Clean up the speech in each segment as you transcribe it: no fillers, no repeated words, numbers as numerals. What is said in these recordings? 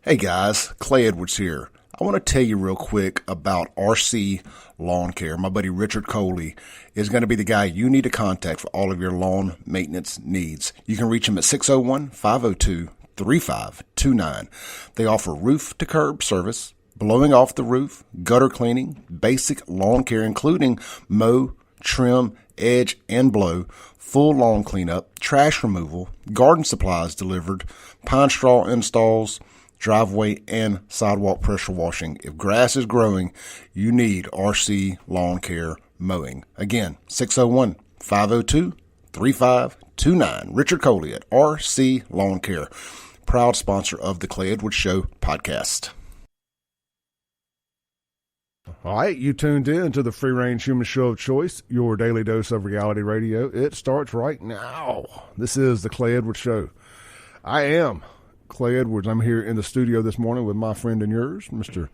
Hey guys, Clay Edwards here. I want to tell you real quick about RC Lawn Care. My buddy Richard Coley is going to be the guy you need to contact for all of your lawn maintenance needs. You can reach him at 601-502-3529. They offer roof to curb service, blowing off the roof, gutter cleaning, basic lawn care including mow, trim, edge, and blow, full lawn cleanup, trash removal, garden supplies delivered, pine straw installs, driveway and sidewalk pressure washing. If grass is growing, you need RC Lawn Care Mowing. Again, 601-502-3529. Richard Coley at RC Lawn Care, proud sponsor of the Clay Edwards Show podcast. All right, you tuned in to the free-range human show of choice, your daily dose of reality radio. It starts right now. This is the Clay Edwards Show. I am Clay Edwards. I'm here in the studio this morning with my friend and yours, Mr.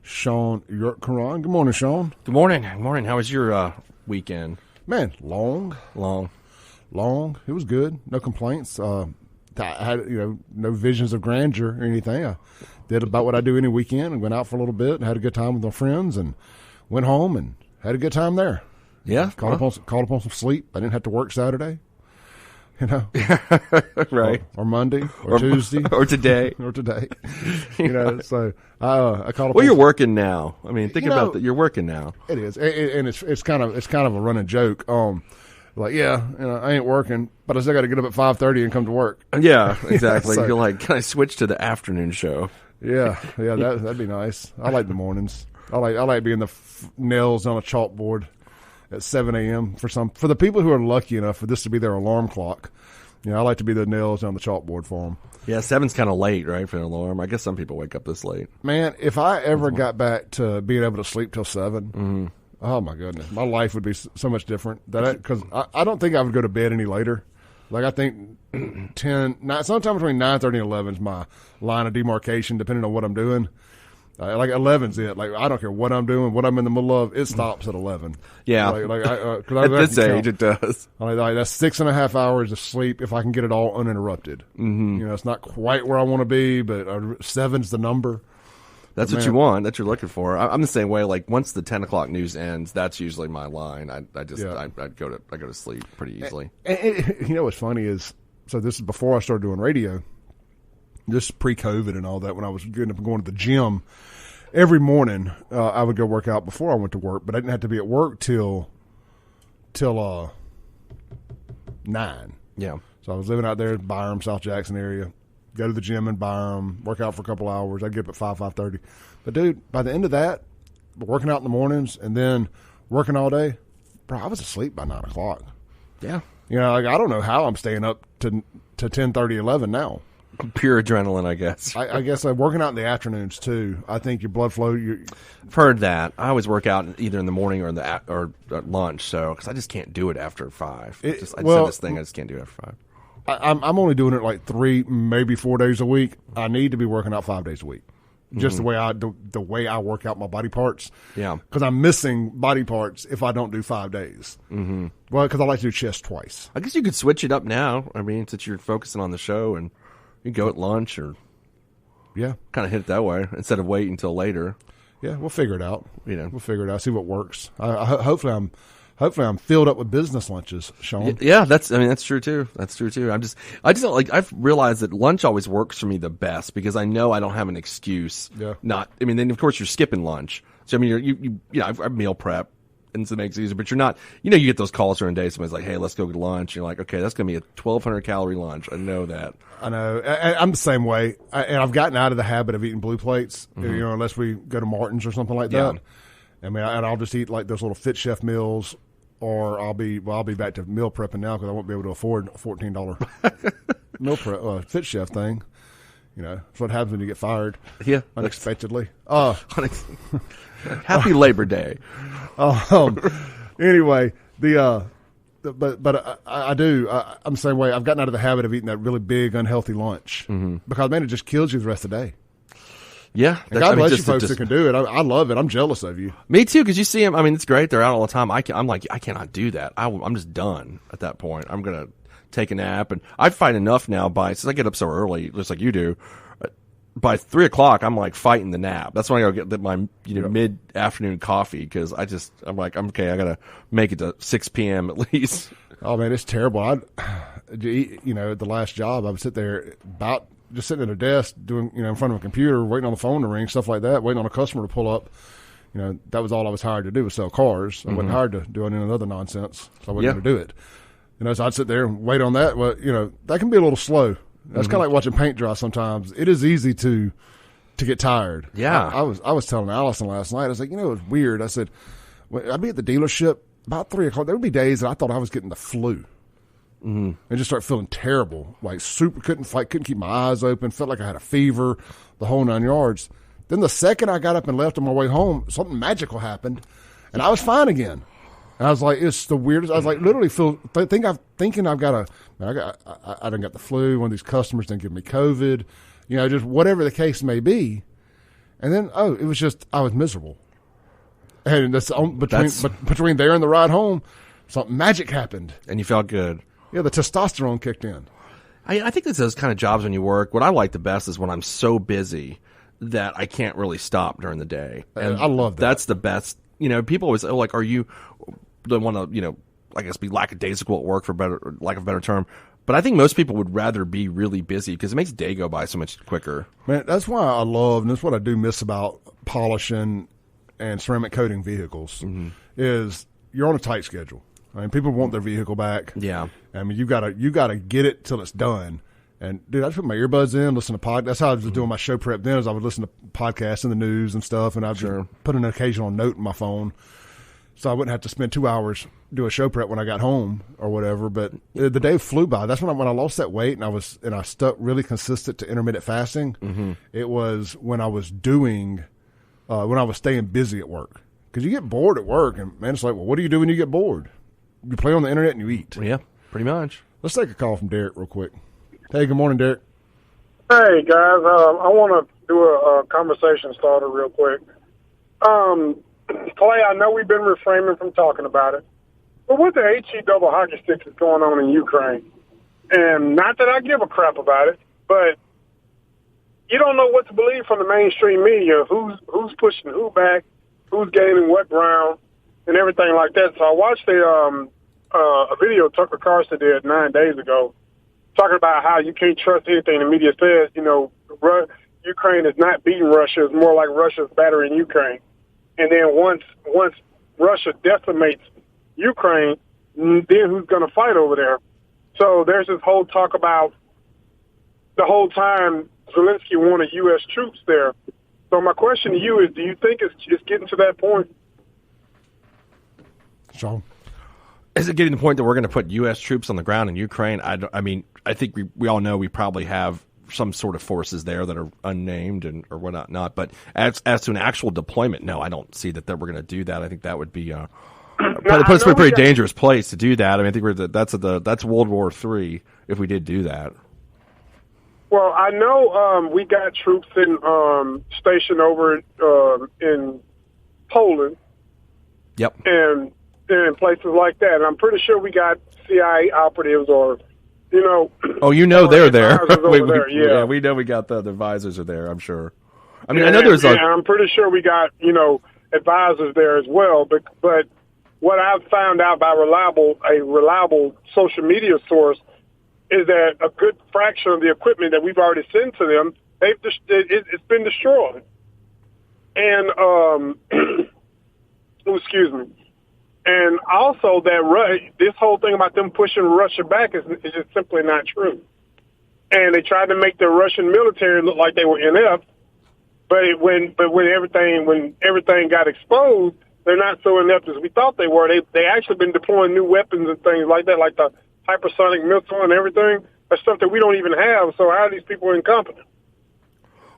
SHAUN YURTKURAN. Good morning, Sean. Good morning. Good morning. How was your weekend? Man, long. It was good. No complaints. I had, no visions of grandeur or anything. I did about what I do any weekend and went out for a little bit and had a good time with my friends and went home and had a good time there. Yeah. Called upon some sleep. I didn't have to work Saturday. Right. Or Monday, or Tuesday, or today, So I called. Well, you're working now. I mean, think about that. You're working now. It is, and it's kind of a running joke. I ain't working, but I still got to get up at 5:30 and come to work. Yeah, exactly. You're like, can I switch to the afternoon show? Yeah, that'd be nice. I like the mornings. I like being the nails on a chalkboard at 7 a.m. for the people who are lucky enough for this to be their alarm clock. I like to be the nails on the chalkboard for them. Yeah, 7's kind of late, right, for an alarm. I guess some people wake up this late. Man, if I ever got back to being able to sleep till 7, oh my goodness, my life would be so much different. Because I don't think I would go to bed any later. Like I think sometime between 9:30 and 11 is my line of demarcation, depending on what I'm doing. Like 11's it. Like I don't care what I'm doing, what I'm in the middle of. It stops at 11. Yeah, at this age it does. Like that's 6.5 hours of sleep if I can get it all uninterrupted. Mm-hmm. It's not quite where I want to be, but 7's the number. That's what you want. That's what you're looking for. I'm the same way. Like once the 10 o'clock news ends, that's usually my line. I go to sleep pretty easily. And what's funny is, so this is before I started doing radio. This pre-COVID and all that, when I was going to the gym every morning, I would go work out before I went to work, but I didn't have to be at work till 9. Yeah. So I was living out there in Byram, South Jackson area. Go to the gym in Byram, work out for a couple hours. I'd get up at 5:30. But dude, by the end of that, working out in the mornings and then working all day, bro, I was asleep by 9 o'clock. Yeah. I don't know how I'm staying up to 10:30, 11 now. Pure adrenaline, I guess. I guess working out in the afternoons too. I think your blood flow. I've heard that. I always work out either in the morning or at lunch. So because I just can't do it after 5. I just said this thing. I just can't do it after 5. I'm only doing it like 3, maybe 4 days a week. I need to be working out 5 days a week. Just the way I work out my body parts. Yeah. Because I'm missing body parts if I don't do 5 days. Mm-hmm. Well, because I like to do chest twice. I guess you could switch it up now. I mean, since you're focusing on the show and. You go at lunch or kind of hit it that way instead of waiting until later. Yeah, we'll figure it out. We'll figure it out. See what works. Hopefully I'm filled up with business lunches, Sean. Yeah, that's true too. That's true too. I've realized that lunch always works for me the best because I know I don't have an excuse. Yeah. Then of course you're skipping lunch. So I meal prep. And so it makes it easier, but you're not, you get those calls during the day. Somebody's like, hey, let's go get lunch. And you're like, okay, that's going to be a 1,200 calorie lunch. I know that. I know. I'm the same way. And I've gotten out of the habit of eating blue plates, unless we go to Martin's or something like that. I mean, and I'll just eat like those little Fit Chef meals, or I'll be back to meal prepping now because I won't be able to afford a $14 meal prep, Fit Chef thing. That's what happens when you get fired. Yeah. Unexpectedly. Happy Labor Day. Anyway, but I do. I'm the same way. I've gotten out of the habit of eating that really big, unhealthy lunch because, man, it just kills you the rest of the day. Yeah. God bless you folks that can do it. I love it. I'm jealous of you. Me too, because you see them. I mean, it's great. They're out all the time. I'm like, I cannot do that. I'm just done at that point. I'm going to take a nap. And I find enough now since I get up so early, just like you do, by 3:00, I'm like fighting the nap. That's when I go get my mid afternoon coffee because I'm like, I'm okay. I gotta make it to 6 p.m. at least. Oh man, it's terrible. At the last job, I would sit there just sitting at a desk doing, in front of a computer, waiting on the phone to ring, stuff like that, waiting on a customer to pull up. That was all I was hired to do, was sell cars. I wasn't hired to do any other nonsense, so I wasn't going to do it. So I'd sit there and wait on that. Well, that can be a little slow. That's kind of like watching paint dry sometimes. It is easy to get tired. Yeah. I was telling Allison last night, I was like, it was weird. I said, I'd be at the dealership about 3:00. There would be days that I thought I was getting the flu. And just start feeling terrible, like couldn't keep my eyes open, felt like I had a fever, the whole 9 yards. Then the second I got up and left on my way home, something magical happened, and I was fine again. And I was like, it's the weirdest. I was like, literally thinking I've got I done got the flu. One of these customers didn't give me COVID, just whatever the case may be. And then it was just I was miserable. And between there and the ride home, something magic happened, and you felt good. Yeah, the testosterone kicked in. I think it's those kind of jobs when you work. What I like the best is when I'm so busy that I can't really stop during the day. And I love that. That's the best. People always say, like, are you don't want to, I guess be lackadaisical at work for lack of a better term. But I think most people would rather be really busy because it makes the day go by so much quicker. Man, that's why I love, and that's what I do miss about polishing and ceramic coating vehicles, is you're on a tight schedule. I mean, people want their vehicle back. Yeah. I mean, you gotta get it till it's done. And dude, I just put my earbuds in, listen to podcasts. That's how I was doing my show prep then, is I would listen to podcasts and the news and stuff, and I'd put an occasional note in my phone, so I wouldn't have to spend 2 hours do a show prep when I got home or whatever. But the day flew by. That's when I lost that weight, and I stuck really consistent to intermittent fasting. It was when I was doing when I was staying busy at work, because you get bored at work, and man, it's like, well, what do you do when you get bored? You play on the internet and you eat. Yeah, pretty much. Let's take a call from Derek real quick. Hey, good morning, Derek. Hey, guys. I want to do a conversation starter real quick. Clay, I know we've been refraining from talking about it, but what the HE double hockey sticks is going on in Ukraine? And not that I give a crap about it, but you don't know what to believe from the mainstream media. Who's pushing who back, who's gaining what ground, and everything like that. So I watched a video Tucker Carlson did 9 days ago, talking about how you can't trust anything the media says. Ukraine is not beating Russia. It's more like Russia's battering Ukraine. And then once Russia decimates Ukraine, then who's going to fight over there? So there's this whole talk about the whole time Zelensky wanted U.S. troops there. So my question to you is, do you think it's getting to that point? Sean? Is it getting to the point that we're going to put U.S. troops on the ground in Ukraine? I think we all know we probably have some sort of forces there that are unnamed or whatnot. Not, but as to an actual deployment, no, I don't see that we're going to do that. I think that would be probably put us in a pretty dangerous place to do that. I mean, I think that's World War III if we did do that. Well, I know we got troops stationed over in Poland. Yep. And places like that. And I'm pretty sure we got CIA operatives or, Oh, they're there. Yeah, we know we got the advisors are there, I'm sure. I mean, I know there's I'm pretty sure we got, advisors there as well. But what I've found out by a reliable social media source is that a good fraction of the equipment that we've already sent to them, it's been destroyed. And, excuse me. And also this whole thing about them pushing Russia back is just simply not true. And they tried to make the Russian military look like they were inept, but when everything got exposed, they're not so inept as we thought they were. They actually been deploying new weapons and things like that, like the hypersonic missile and everything. That's stuff that we don't even have. So how are these people incompetent?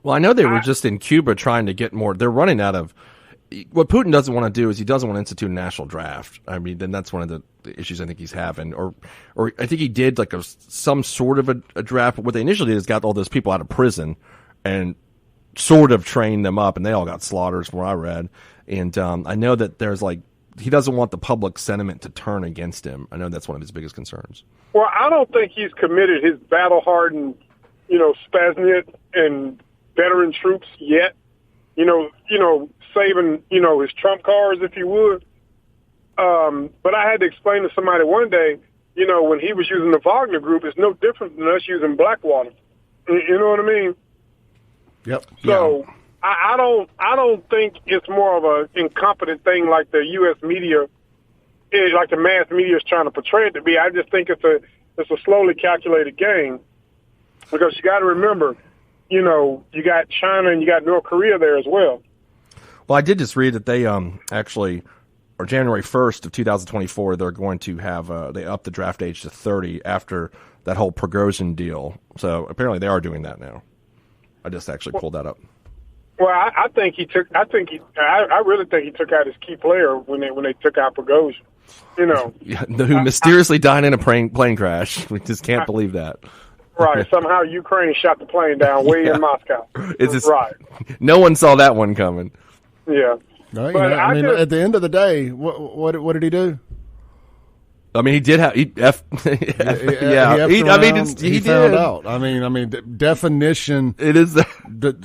Well, I know they were just in Cuba trying to get more. They're running out of. What Putin doesn't want to do is he doesn't want to institute a national draft. I mean, then that's one of the issues I think he's having. Or I think he did like some sort of a draft. But what they initially did is got all those people out of prison and sort of trained them up, and they all got slaughtered, from what I read. And I know that there's he doesn't want the public sentiment to turn against him. I know that's one of his biggest concerns. Well, I don't think he's committed his battle-hardened, Spasnit and veteran troops yet. Saving, his trump cards, if you would. But I had to explain to somebody one day, when he was using the Wagner Group, it's no different than us using Blackwater. You know what I mean? Yep. So I don't think it's more of an incompetent thing like the U.S. media, like the mass media is trying to portray it to be. I just think it's a slowly calculated game, because you got to remember, you got China and you got North Korea there as well. Well, I did just read that they actually, or January 1st of 2024, they're going to have they up the draft age to 30 after that whole Prigozhin deal. So apparently they are doing that now. I just actually pulled that up. Well, I really think he took out his key player when they took out Prigozhin. Yeah, who mysteriously died in a plane crash. We just can't believe that. Right. Somehow Ukraine shot the plane down way in Moscow. It's just, right. No one saw that one coming. Yeah. No, at the end of the day, what did he do? I mean, he did have. He found out. I mean, definition. It is.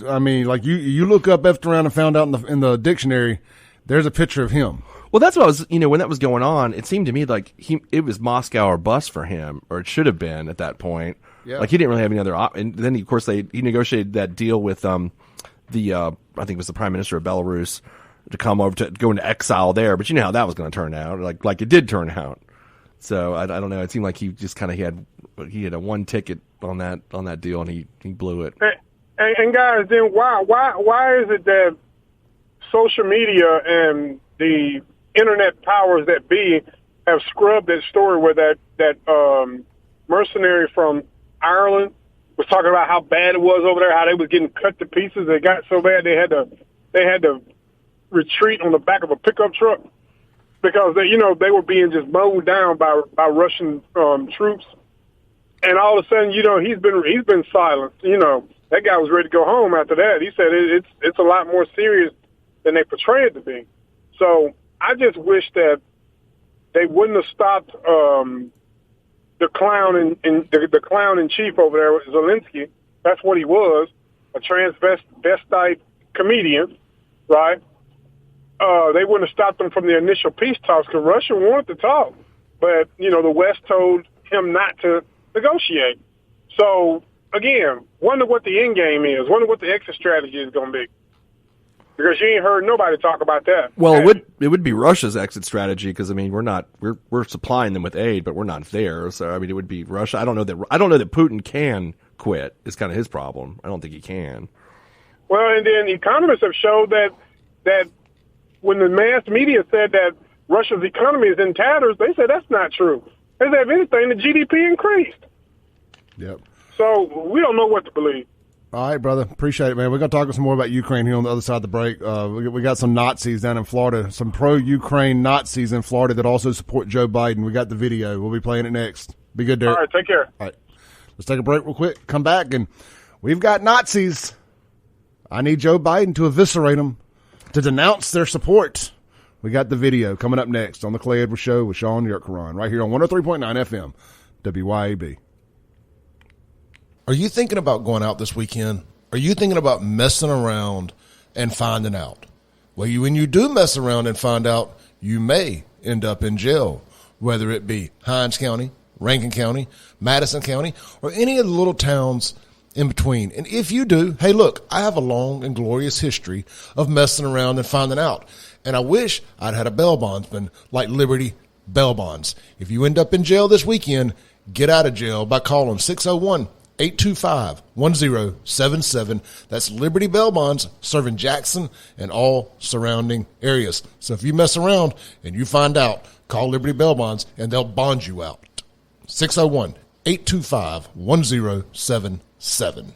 I mean, like you look up effed around and found out in the dictionary. There's a picture of him. Well, that's what I was. When that was going on, it seemed to me like it was Moscow or bust for him, or it should have been at that point. Yeah. Like he didn't really have any other. And then of course he negotiated that deal with I think it was the prime minister of Belarus to come over to go into exile there. But you know how that was going to turn out. Like it did turn out. So I don't know. It seemed like he just kind of he had a one ticket on that deal, and he blew it. And guys, then why is it that social media and the internet powers that be have scrubbed that story where that mercenary from Ireland was talking about how bad it was over there, how they was getting cut to pieces. They got so bad they had to retreat on the back of a pickup truck because they were being just mowed down by Russian troops. And all of a sudden, he's been silenced. That guy was ready to go home after that. He said it's a lot more serious than they portray it to be. So I just wish that they wouldn't have stopped the clown in chief over there, Zelensky. That's what he was, a transvestite comedian, right? They wouldn't have stopped him from the initial peace talks because Russia wanted to talk, but the West told him not to negotiate. So again, wonder what the end game is. Wonder what the exit strategy is going to be. Because you ain't heard nobody talk about that. Well, it would be Russia's exit strategy because we're supplying them with aid, but we're not there. So I mean, it would be Russia. I don't know that Putin can quit. Is kind of his problem. I don't think he can. Well, and then economists have showed that when the mass media said that Russia's economy is in tatters, they said that's not true. They said if anything, the GDP increased. Yep. So we don't know what to believe. All right, brother. Appreciate it, man. We're going to talk some more about Ukraine here on the other side of the break. We got some Nazis down in Florida, some pro-Ukraine Nazis in Florida that also support Joe Biden. We got the video. We'll be playing it next. Be good, Derek. All right, take care. All right. Let's take a break real quick. Come back, and we've got Nazis. I need Joe Biden to eviscerate them, to denounce their support. We got the video coming up next on the Clay Edwards Show with SHAUN YURTKURAN right here on 103.9 FM, WYAB. Are you thinking about going out this weekend? Are you thinking about messing around and finding out? Well, when you do mess around and find out, you may end up in jail, whether it be Hinds County, Rankin County, Madison County, or any of the little towns in between. And if you do, hey, look, I have a long and glorious history of messing around and finding out. And I wish I'd had a bail bondsman like Liberty Bail Bonds. If you end up in jail this weekend, get out of jail by calling 601-825-1077. That's Liberty Bail Bonds, serving Jackson and all surrounding areas. So if you mess around and you find out, call Liberty Bail Bonds and they'll bond you out. 601-825-1077.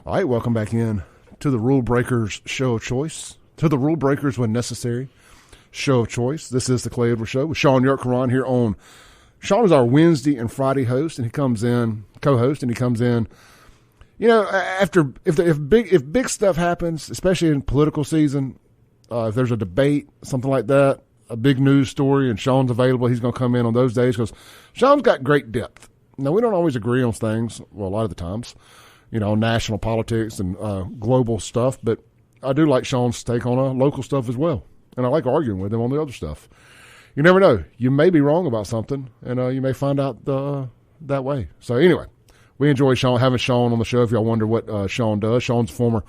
All right, welcome back in to the Rule Breakers Show of Choice, to the Rule Breakers when necessary Show of Choice. This is the Clay Edwards Show with SHAUN YURTKURAN here on. SHAUN is our Wednesday and Friday host, and he comes in, co-host, and he comes in. After if big stuff happens, especially in political season, if there's a debate, something like that, a big news story and Sean's available, he's going to come in on those days because Sean's got great depth. Now, we don't always agree on things, well, a lot of the times, national politics and global stuff, but I do like Sean's take on local stuff as well. And I like arguing with him on the other stuff. You never know. You may be wrong about something, and you may find out that way. So anyway, we enjoy having Sean on the show. If y'all wonder what Sean does, Sean's former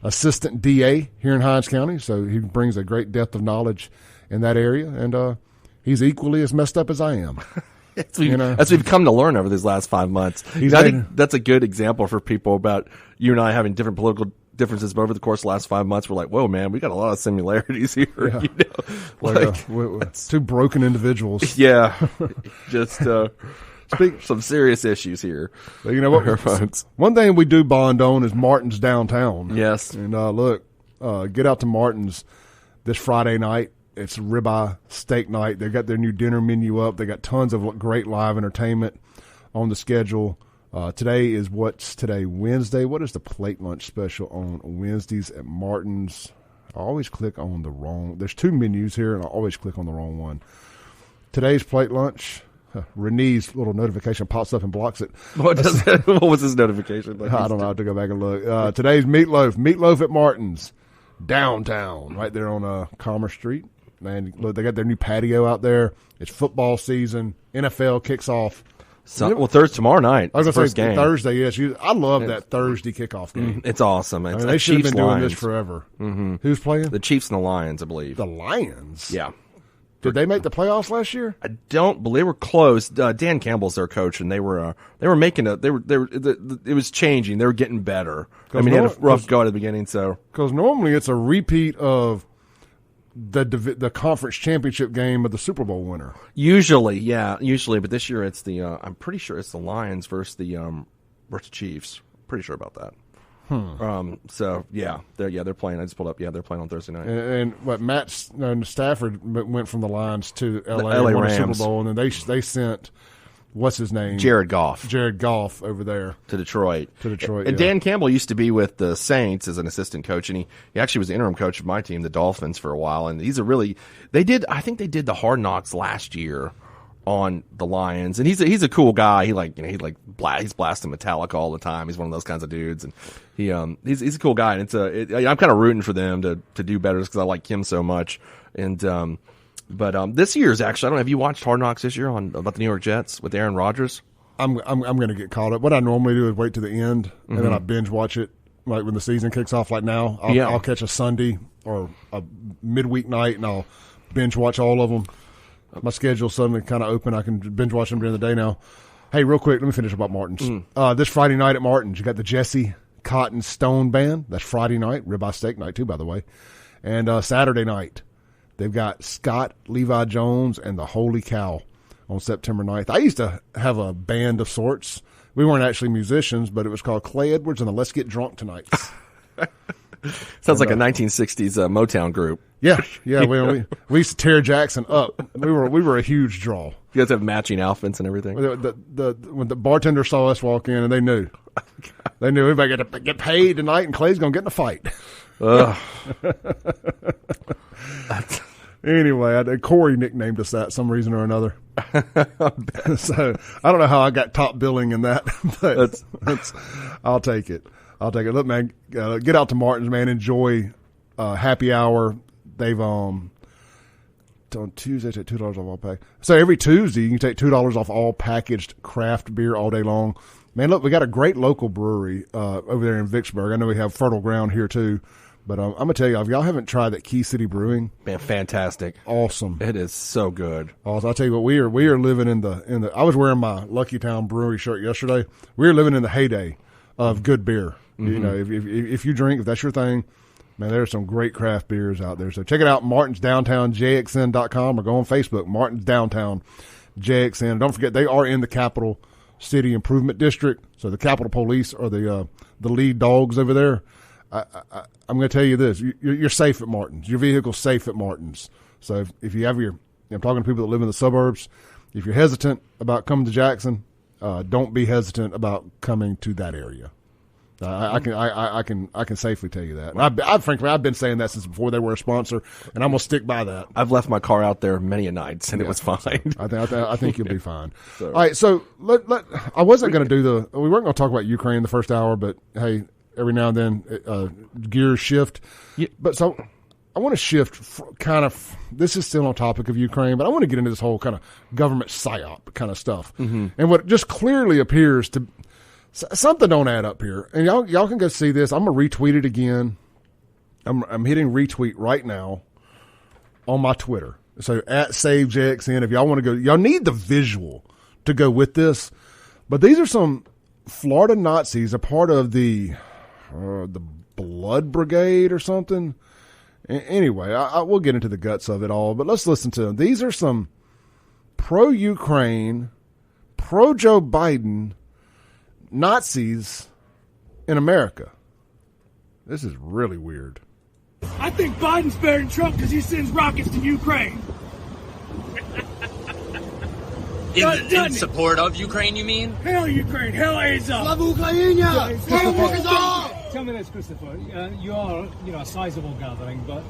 assistant DA here in Hinds County, so he brings a great depth of knowledge in that area, and he's equally as messed up as I am. As we've come to learn over these last 5 months. I think that's a good example for people about you and I having different political differences, but over the course of the last 5 months, we're like, whoa, man, we got a lot of similarities here. Yeah. Two broken individuals. Yeah. Just some serious issues here. But you know what? One thing we do bond on is Martin's downtown. Yes. And look, get out to Martin's this Friday night. It's ribeye steak night. They got their new dinner menu up. They got tons of great live entertainment on the schedule. Today is Wednesday. What is the plate lunch special on Wednesdays at Martin's? I always click on the wrong. There's two menus here, and I always click on the wrong one. Today's plate lunch. Renee's little notification pops up and blocks it. What was his notification? I don't know. I have to go back and look. Today's meatloaf at Martin's downtown, right there on Commerce Street. Man, look, they got their new patio out there. It's football season. NFL kicks off. Thursday tomorrow night. I was going to say game. Thursday. Yes, I love that Thursday kickoff game. It's awesome. They should have been doing this forever. Mm-hmm. Who's playing? The Chiefs and the Lions, I believe. The Lions. Yeah. Did they make the playoffs last year? I don't believe they were close. Dan Campbell's their coach, and they were making it was changing. They were getting better. I mean, they had a rough go at the beginning. So because normally it's a repeat of the conference championship game of the Super Bowl winner. Usually, but this year it's I'm pretty sure it's the Lions versus the Chiefs. Pretty sure about that. So they're playing. I just pulled up. Yeah, they're playing on Thursday night. And what Stafford went from the Lions to LA, LA won Rams. a Super Bowl, and then they sent what's his name, Jared Goff over there to Detroit. And Dan Campbell used to be with the Saints as an assistant coach, and he actually was the interim coach of my team, the Dolphins, for a while. And I think they did the Hard Knocks last year on the Lions, and he's a cool guy. He's blasting Metallica all the time. He's one of those kinds of dudes, and he's a cool guy. And I'm kind of rooting for them to do better just because I like him so much. And but this year's actually, I don't know. Have you watched Hard Knocks this year about the New York Jets with Aaron Rodgers? I'm going to get caught up. What I normally do is wait to the end, and then I binge watch it. Like when the season kicks off, like now, I'll catch a Sunday or a midweek night, and I'll binge watch all of them. My schedule's suddenly kind of open. I can binge watch them during the day now. Hey, real quick, let me finish about Martin's. This Friday night at Martin's, you got the Jesse Cotton Stone Band. That's Friday night. Ribeye steak night, too, by the way. And Saturday night, they've got Scott Levi Jones and the Holy Cow on September 9th. I used to have a band of sorts. We weren't actually musicians, but it was called Clay Edwards and the Let's Get Drunk Tonight. Sounds like a 1960s Motown group. Yeah. We used to tear Jackson up. We were a huge draw. You guys have matching outfits and everything. When the bartender saw us walk in, and they knew everybody got to get paid tonight, and Clay's gonna get in a fight. Anyway, Corey nicknamed us that some reason or another. So I don't know how I got top billing in that, but I'll take it. Look, man, get out to Martin's, man. Enjoy happy hour. They've on Tuesdays at $2 off all pack. So every Tuesday you can take $2 off all packaged craft beer all day long. Man, look, we got a great local brewery over there in Vicksburg. I know we have Fertile Ground here too, but I'm gonna tell you, if y'all haven't tried that Key City Brewing, man, fantastic, awesome. It is so good. Also, I'll tell you what, we are living in the. I was wearing my Lucky Town Brewery shirt yesterday. We are living in the heyday of good beer. Mm-hmm. You know, if you drink, if that's your thing, man, there's some great craft beers out there. So check it out, Martin's Downtown, JXN.com, or go on Facebook, Martin's Downtown, JXN. Don't forget, they are in the Capital City Improvement District, so the Capitol Police are the lead dogs over there. I'm going to tell you this: you're safe at Martin's. Your vehicle's safe at Martin's. So if you have I'm talking to people that live in the suburbs. If you're hesitant about coming to Jackson, don't be hesitant about coming to that area. I can safely tell you that. Frankly, I've been saying that since before they were a sponsor, and I'm gonna stick by that. I've left my car out there many a nights, and it was fine. I think you'll be fine. All right, so I wasn't going to we weren't going to talk about Ukraine the first hour, but hey, every now and then gears shift. Yeah. But so I want to shift this is still on topic of Ukraine, but I want to get into this whole kind of government psyop kind of stuff, and what just clearly appears to. Something don't add up here, and y'all can go see this. I'm gonna retweet it again. I'm hitting retweet right now on my Twitter. So @SaveJXN. If y'all want to go, y'all need the visual to go with this. But these are some Florida Nazis, a part of the Blood Brigade or something. Anyway, we'll get into the guts of it all. But let's listen to them. These are some pro-Ukraine, pro-Joe Biden Nazis in America. This is really weird. I think Biden's better than Trump because he sends rockets to Ukraine. In support of Ukraine, you mean? Hell Ukraine, hell Azov. Slava Ukraina! Slava Azov! Tell me this, Christopher. You are, a sizable gathering, but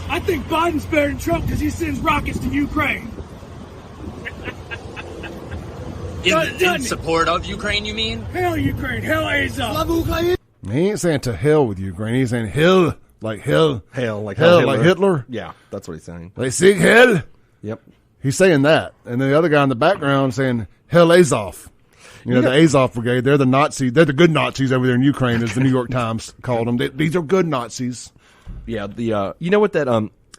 I think Biden's better than Trump because he sends rockets to Ukraine. In support of Ukraine, you mean? Hell Ukraine, hell Azov. Slava Ukraina! He ain't saying to hell with Ukraine. He's saying hell, like hell. Hell, like hell, Hitler. like Hitler. Yeah, that's what he's saying. They seek hell. Yep. He's saying that. And then the other guy in the background saying hell Azov. The Azov Brigade, they're the good Nazis over there in Ukraine, as the New York Times called them. These are good Nazis. Yeah, you know what that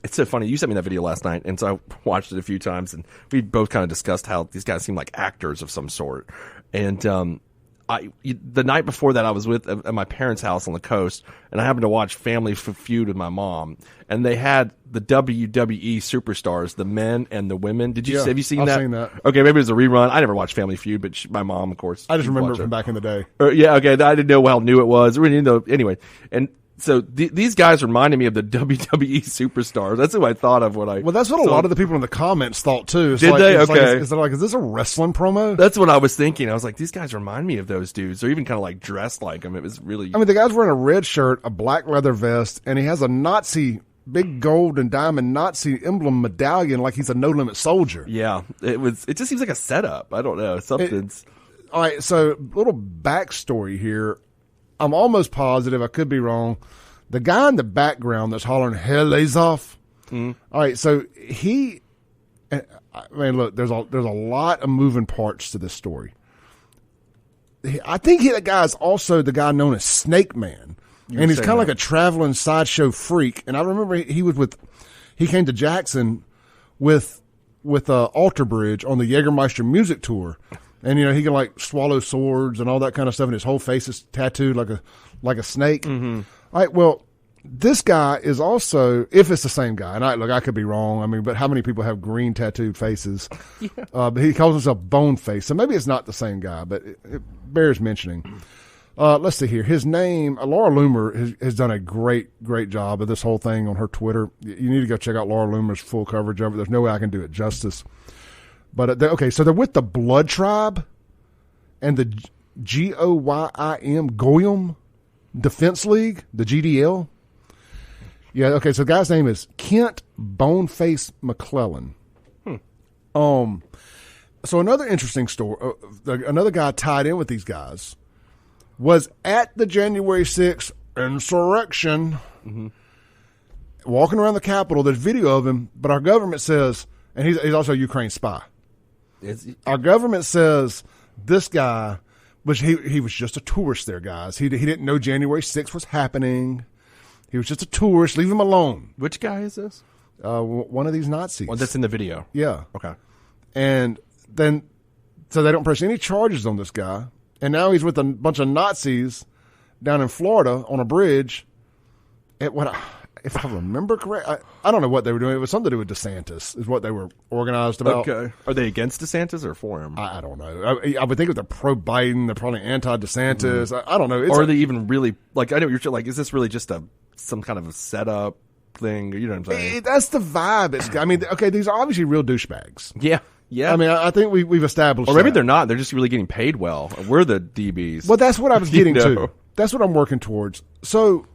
it's so funny. You sent me that video last night, and so I watched it a few times, and we both kind of discussed how these guys seem like actors of some sort. And the night before that, I was at my parents' house on the coast, and I happened to watch Family Feud with my mom, and they had the WWE superstars, the men and the women. Have you seen that? I've seen that. Okay, maybe it was a rerun. I never watched Family Feud, but my mom, of course. I just remember it from back in the day. Yeah, okay. I didn't know how new it was. Anyway, and so these guys reminded me of the WWE superstars. That's who I thought of when I. Well, that's what a lot of the people in the comments thought too. Did they? Okay. Is this a wrestling promo? That's what I was thinking. I was like, these guys remind me of those dudes. They're even kind of like dressed like them. It was really. I mean, the guy's wearing a red shirt, a black leather vest, and he has a Nazi, big gold and diamond Nazi emblem medallion, like he's a No Limit soldier. Yeah, it just seems like a setup. I don't know. Something's. All right, so little backstory here. I'm almost positive, I could be wrong. The guy in the background that's hollering "Hell Azov." All right, so look, there's a lot of moving parts to this story. I think that guy is also the guy known as Snake Man, and he's kind of like a traveling sideshow freak. And I remember he came to Jackson with Alter Bridge on the Jägermeister music tour. And he can like swallow swords and all that kind of stuff, and his whole face is tattooed like a snake. Mm-hmm. All right, well, this guy is also, if it's the same guy, and I could be wrong. I mean, but how many people have green tattooed faces? Yeah. But he calls himself Bone Face, so maybe it's not the same guy, but it bears mentioning. Let's see here. His name, Laura Loomer, has done a great job of this whole thing on her Twitter. You need to go check out Laura Loomer's full coverage of it. There's no way I can do it justice. But, so they're with the Blood Tribe and the Goyim Defense League, the GDL. Yeah, okay, so the guy's name is Kent Boneface McClellan. So another interesting story, another guy tied in with these guys was at the January 6th insurrection, walking around the Capitol. There's video of him, but our government says, and he's also a Ukraine spy. Our government says this guy, but he was just a tourist there, guys. He didn't know January 6th was happening. He was just a tourist. Leave him alone. Which guy is this? One of these Nazis. Well, that's in the video. Yeah. Okay. And then, so they don't press any charges on this guy. And now he's with a bunch of Nazis down in Florida on a bridge. If I remember correct, I don't know what they were doing. It was something to do with DeSantis, is what they were organized about. Okay. Are they against DeSantis or for him? I don't know. I would think if they're pro-Biden, they're probably anti-DeSantis. I don't know. Or are they even really, like, I know you're like, is this really just some kind of a setup thing? You know what I'm saying? That's the vibe. I mean, okay, these are obviously real douchebags. Yeah. Yeah. I mean, I think we've established Or maybe that. they're not. They're just really getting paid well. We're the DBs. Well, that's what I was getting to. that's what I'm working towards. So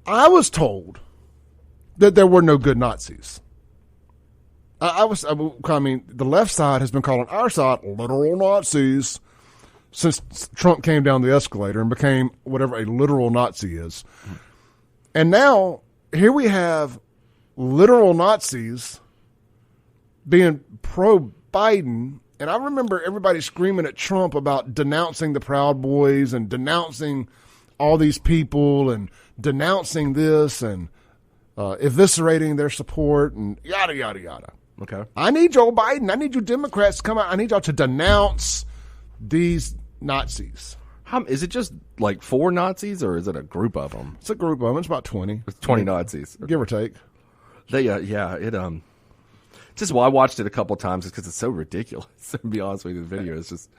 I was told that there were no good Nazis. I mean, the left side has been calling our side literal Nazis since Trump came down the escalator and became whatever a literal Nazi is. And now here we have literal Nazis being pro-Biden. And I remember everybody screaming at Trump about denouncing the Proud Boys and denouncing all these people and denouncing this and eviscerating their support and yada, yada, yada. Okay. I need Joe Biden. I need you Democrats to come out. I need y'all to denounce these Nazis. Is it just like 4 Nazis or is it a group of them? It's a group of them. It's about 20. It's 20 Nazis. Give or take. Just I watched it a couple times because it's so ridiculous. To be honest with you, the video is just.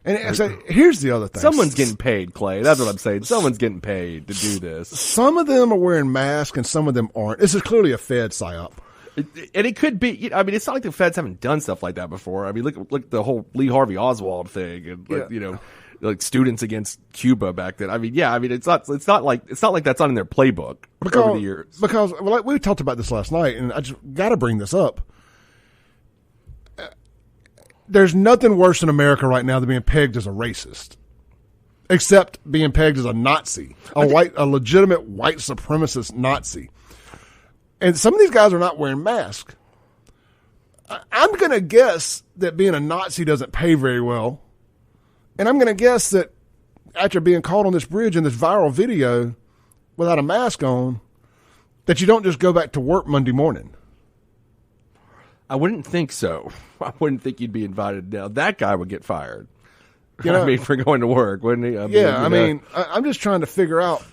And so here's the other thing. Someone's getting paid, Clay. That's what I'm saying. Someone's getting paid to do this. Some of them are wearing masks and some of them aren't. This is clearly a Fed psyop. And it could be. I mean, it's not like the feds haven't done stuff like that before. I mean, look at the whole Lee Harvey Oswald thing, and like students against Cuba back then. I mean, yeah. I mean, it's not like that's not in their playbook over the years. Because like we talked about this last night, and I just got to bring this up. There's nothing worse in America right now than being pegged as a racist, except being pegged as a Nazi, a legitimate white supremacist Nazi. And some of these guys are not wearing masks. I'm going to guess that being a Nazi doesn't pay very well. And I'm going to guess that after being caught on this bridge in this viral video without a mask on, that you don't just go back to work Monday morning. I wouldn't think so. I wouldn't think you'd be invited. Now that guy would get fired. For going to work, wouldn't he? I'm just trying to figure out.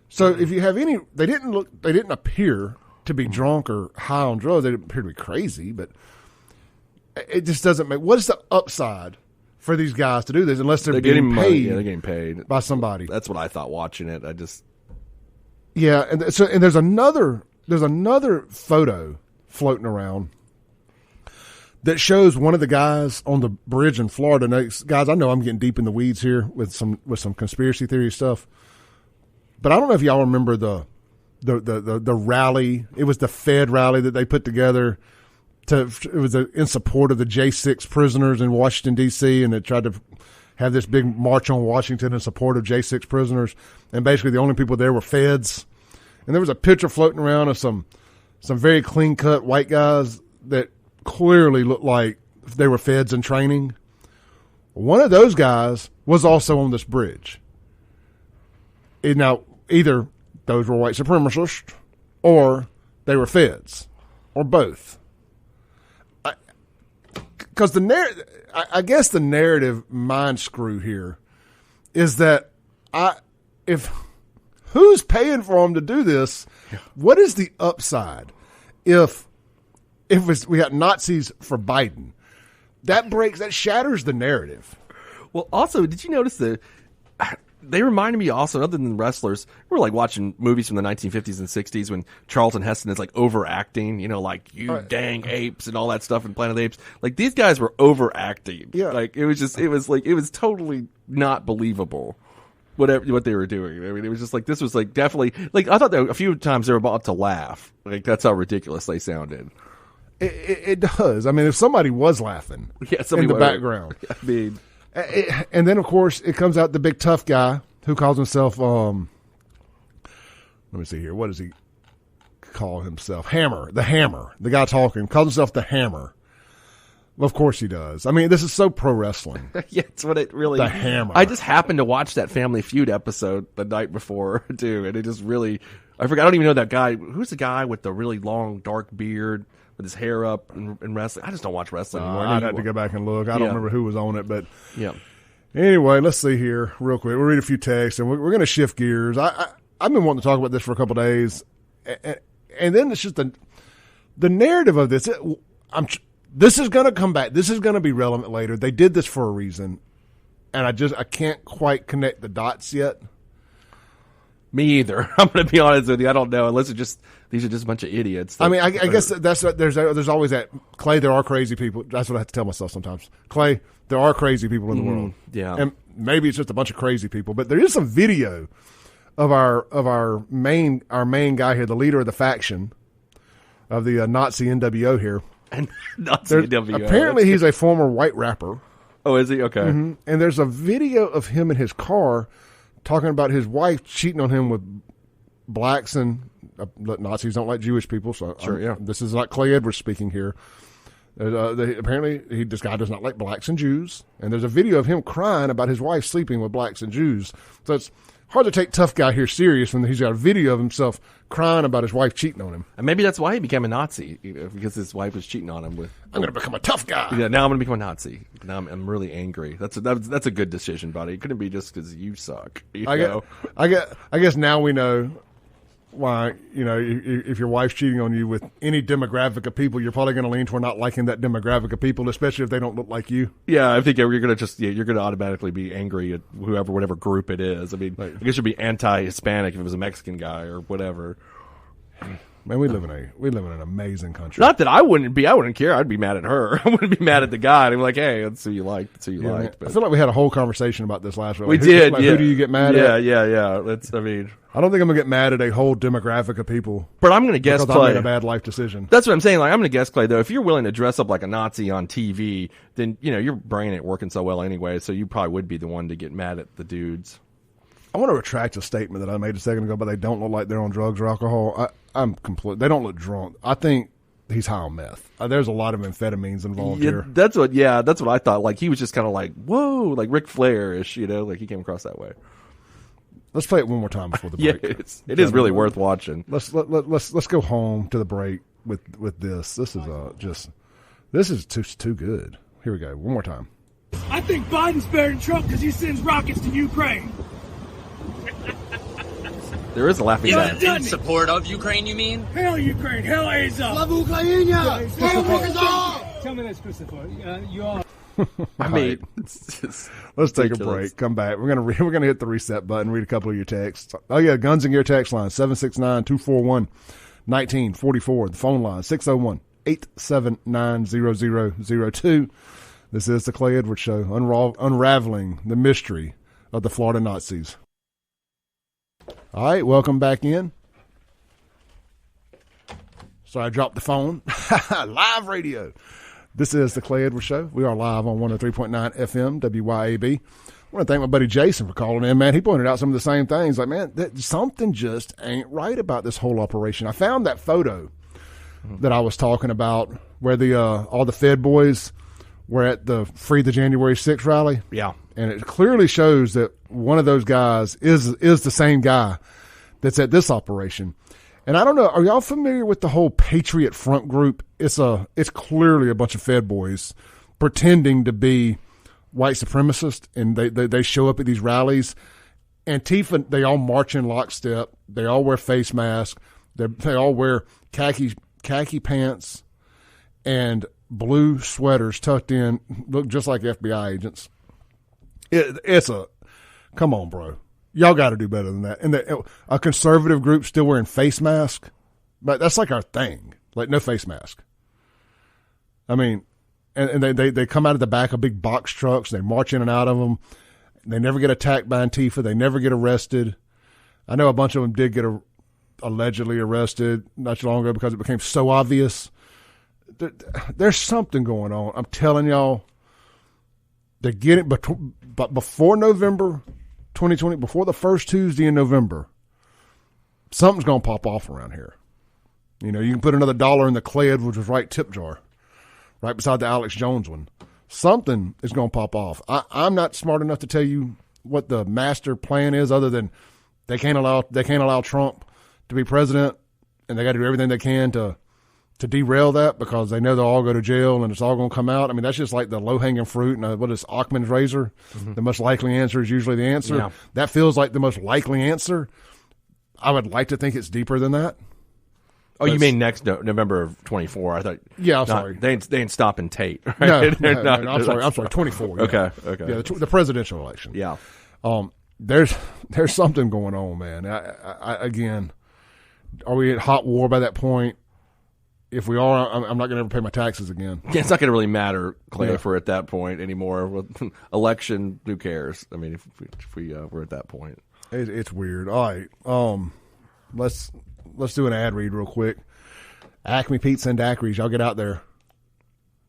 So if you have any, they didn't appear to be drunk or high on drugs. They didn't appear to be crazy, but it just doesn't make. What is the upside for these guys to do this unless they're getting paid? Yeah, they're getting paid by somebody. That's what I thought watching it. And there's another photo floating around that shows one of the guys on the bridge in Florida. Now, guys, I know I'm getting deep in the weeds here with some conspiracy theory stuff, but I don't know if y'all remember the rally. It was the Fed rally that they put together. It was in support of the J6 prisoners in Washington, D.C., and they tried to have this big march on Washington in support of J6 prisoners. And basically the only people there were feds. And there was a picture floating around of some very clean-cut white guys that clearly looked like they were feds in training. One of those guys was also on this bridge. Now, either those were white supremacists or they were feds or both. Because I guess the narrative mind screw here is that who's paying for them to do this? Yeah. What is the upside if we got Nazis for Biden? That shatters the narrative. Well, also, did you notice they reminded me also, other than wrestlers, we were like watching movies from the 1950s and 60s when Charlton Heston is like overacting, like dang apes and all that stuff in Planet of the Apes. Like these guys were overacting. Yeah. Like it was totally not believable what they were doing. I mean, it was just like, this was like definitely, like I thought that a few times they were about to laugh. Like that's how ridiculous they sounded. It does. I mean, if somebody was laughing in the background. I mean, and then, of course, it comes out the big tough guy who calls himself, let me see here. What does he call himself? Hammer. The Hammer. The guy talking calls himself the Hammer. Well, of course he does. I mean, this is so pro wrestling. Yeah, it's what it really. The Hammer. I just happened to watch that Family Feud episode the night before, too, and it just really, I forgot. I don't even know that guy. Who's the guy with the really long, dark beard? With his hair up and wrestling. I just don't watch wrestling anymore. I'd have to go back and look. I don't remember who was on it, but yeah. Anyway, let's see here real quick. We'll read a few texts, and we're going to shift gears. I've been wanting to talk about this for a couple of days, and then it's just the narrative of this. This is going to come back. This is going to be relevant later. They did this for a reason, and I can't quite connect the dots yet. Me either. I'm going to be honest with you. I don't know. Unless these are just a bunch of idiots. I mean, I guess there's always that, Clay, there are crazy people. That's what I have to tell myself sometimes. Clay, there are crazy people in the world. Yeah. And maybe it's just a bunch of crazy people. But there is some video of our main guy here, the leader of the faction of the Nazi NWO here. And Nazi NWO. Apparently he's a former white rapper. Oh, is he? Okay. Mm-hmm. And there's a video of him in his car talking about his wife cheating on him with blacks, and Nazis don't like Jewish people. So sure, this is not Clay Edwards speaking here. Apparently, this guy does not like blacks and Jews. And there's a video of him crying about his wife sleeping with blacks and Jews. So it's hard to take tough guy here serious when he's got a video of himself crying about his wife cheating on him. And maybe that's why he became a Nazi, because his wife was cheating on him with. I'm going to become a tough guy. Yeah, now I'm going to become a Nazi. Now I'm really angry. That's a good decision, buddy. It couldn't be just because you suck. I guess now we know why, if your wife's cheating on you with any demographic of people, you're probably going to lean toward not liking that demographic of people, especially if they don't look like you. Yeah, I think you're going to automatically be angry at whatever group it is. I mean, I guess you'd be anti-Hispanic if it was a Mexican guy or whatever. Man, we live in an amazing country. Not that I wouldn't care. I'd be mad at her. I wouldn't be mad at the guy. I'd be like, hey, that's who you like. That's who you liked. I feel like we had a whole conversation about this last week. We did. Who do you get mad at? Yeah. I don't think I'm going to get mad at a whole demographic of people. But I'm going to guess, Clay, I made a bad life decision. That's what I'm saying. Like, I'm going to guess, Clay, though, if you're willing to dress up like a Nazi on TV, then, your brain ain't working so well anyway, so you probably would be the one to get mad at the dudes. I want to retract a statement that I made a second ago, but they don't look like they're on drugs or alcohol. They don't look drunk. I think he's high on meth. There's a lot of amphetamines involved here. That's what I thought. Like, he was just kind of like, whoa, like Ric Flair-ish, like he came across that way. Let's play it one more time before the break. Yeah, it is really worth watching. Let's go home to the break with this. This is too good. Here we go. One more time. I think Biden's better than Trump because he sends rockets to Ukraine. There is a laughing gas. In support of Ukraine, you mean? Hell Ukraine, hell Asia. Slava Ukraina! Tell me that, Christopher. You are. I mean, let's take a break. Come back. We're gonna hit the reset button. Read a couple of your texts. Oh yeah, Guns and Gear text line 769-241-1944. The phone line 601-879-0002. This is the Clay Edwards Show, unraveling the mystery of the Florida Nazis. All right, welcome back in. So I dropped the phone. Live radio. This is the Clay Edwards Show. We are live on 103.9 FM, WYAB. I want to thank my buddy Jason for calling in, man. He pointed out some of the same things. Like, man, something just ain't right about this whole operation. I found that photo that I was talking about where all the Fed boys were at the Free the January 6th rally. Yeah. And it clearly shows that one of those guys is the same guy that's at this operation. And I don't know, are y'all familiar with the whole Patriot Front group? It's clearly a bunch of Fed boys pretending to be white supremacists, and they show up at these rallies. Antifa, they all march in lockstep. They all wear face masks. They all wear khaki pants and blue sweaters tucked in, look just like FBI agents. Come on, bro. Y'all got to do better than that. And a conservative group still wearing face masks, but that's like our thing. Like no face mask. I mean, and they come out of the back of big box trucks. They march in and out of them. They never get attacked by Antifa. They never get arrested. I know a bunch of them did get allegedly arrested not too long ago because it became so obvious. There's something going on. I'm telling y'all. They're getting, but before November 2020, before the first Tuesday in November, something's going to pop off around here. You can put another $1 in the Clay Edwards right tip jar, right beside the Alex Jones one. Something is going to pop off. I'm not smart enough to tell you what the master plan is, other than they can't allow Trump to be president, and they got to do everything they can to derail that because they know they'll all go to jail and it's all going to come out. I mean, that's just like the low-hanging fruit and what is Occam's razor? Mm-hmm. The most likely answer is usually the answer. Yeah. That feels like the most likely answer. I would like to think it's deeper than that. Oh, you mean next November of 24? I thought. Yeah, I'm sorry. They ain't stopping Tate. Right? No, I'm sorry. 24. Yeah. Okay. Yeah, the presidential election. Yeah. there's something going on, man. Again, are we at hot war by that point? If we are, I'm not going to ever pay my taxes again. Yeah, it's not going to really matter, Clay, if we're at that point anymore. With election, who cares? I mean, if we're at that point. It's weird. All right. Let's do an ad read real quick. Acme Pizza and Daiquiris. Y'all get out there.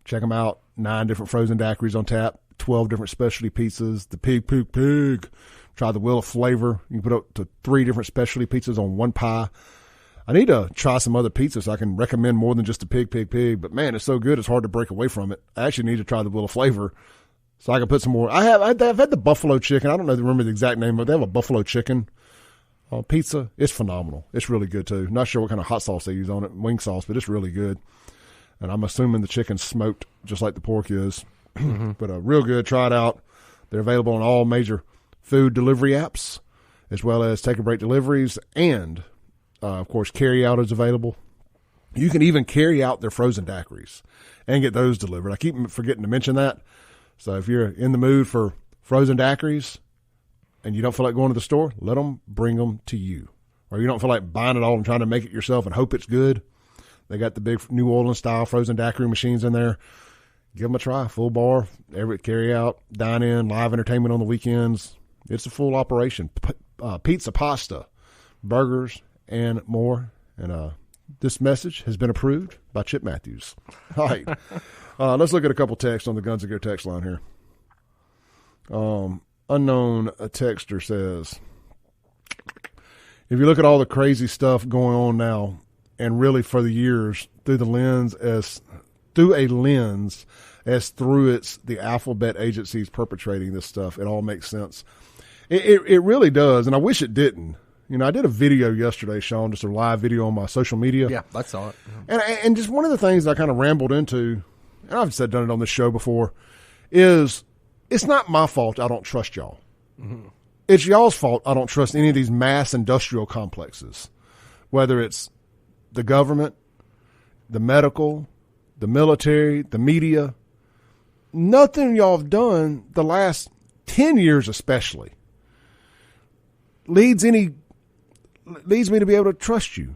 Check them out. 9 different frozen daiquiris on tap. 12 different specialty pizzas. The pig. Try the wheel of flavor. You can put up to 3 different specialty pizzas on one pie. I need to try some other pizzas so I can recommend more than just the pig. But man, it's so good it's hard to break away from it. I actually need to try the wheel of flavor so I can put some more. I've had the buffalo chicken. I don't remember the exact name, but they have a buffalo chicken pizza. It's phenomenal. It's really good too. Not sure what kind of hot sauce they use on it, wing sauce, but it's really good. And I'm assuming the chicken's smoked just like the pork is. But real good. Try it out. They're available on all major food delivery apps, as well as take a break deliveries, and of course, carry out is available. You can even carry out their frozen daiquiris and get those delivered. I keep forgetting to mention that. So if you're in the mood for frozen daiquiris and you don't feel like going to the store, let them bring them to you. Or you don't feel like buying it all and trying to make it yourself and hope it's good. They got the big New Orleans style frozen daiquiri machines in there. Give them a try. Full bar, every carry out, dine in, live entertainment on the weekends. It's a full operation. Pizza, pasta, burgers, and more. And this message has been approved by Chip Matthews. All right. Let's look at a couple texts on the Guns and Gear text line here. Unknown texter says, if you look at all the crazy stuff going on now, and really for the years through a lens as through the alphabet agencies perpetrating this stuff, it all makes sense. It really does, and I wish it didn't. You know, I did a video yesterday, Sean, just a live video on my social media. Yeah, I saw it. And just one of the things I kind of rambled into, and I've done it on this show before, is it's not my fault I don't trust y'all. Mm-hmm. It's y'all's fault I don't trust any of these mass industrial complexes, whether it's the government, the medical, the military, the media. Nothing y'all have done the last 10 years especially leads me to be able to trust you.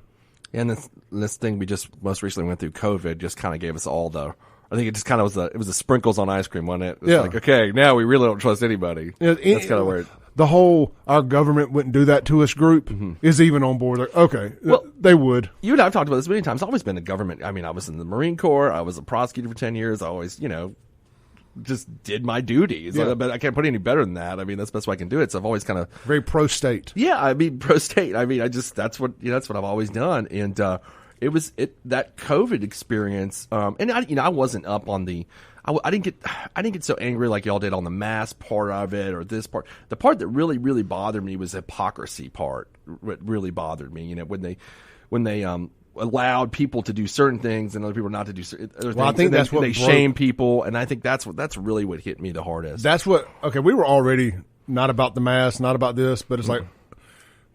And this thing we just most recently went through, COVID, just kind of gave us all I think it just kind of was the sprinkles on ice cream, wasn't it? It's like, okay, now we really don't trust anybody. That's kind of weird. The whole our government wouldn't do that to us group is even on board. Like, okay, well, they would. You and I have talked about this many times. It's always been the government. I mean, I was in the Marine Corps. I was a prosecutor for 10 years. I always, just did my duties. Yeah. But I can't put any better than that. I mean, that's the best way I can do it. So I've always kind of very pro-state. Yeah, I mean, pro-state. I mean, that's what I've always done. And that COVID experience. And I wasn't up on the. I didn't get so angry like y'all did on the mass part of it or this part. The part that really, really bothered me was the hypocrisy part. What really bothered me, when they allowed people to do certain things and other people not to do certain things. I think that's what they shame people, and I think that's really what hit me the hardest. We were already not about the mass, not about this, but it's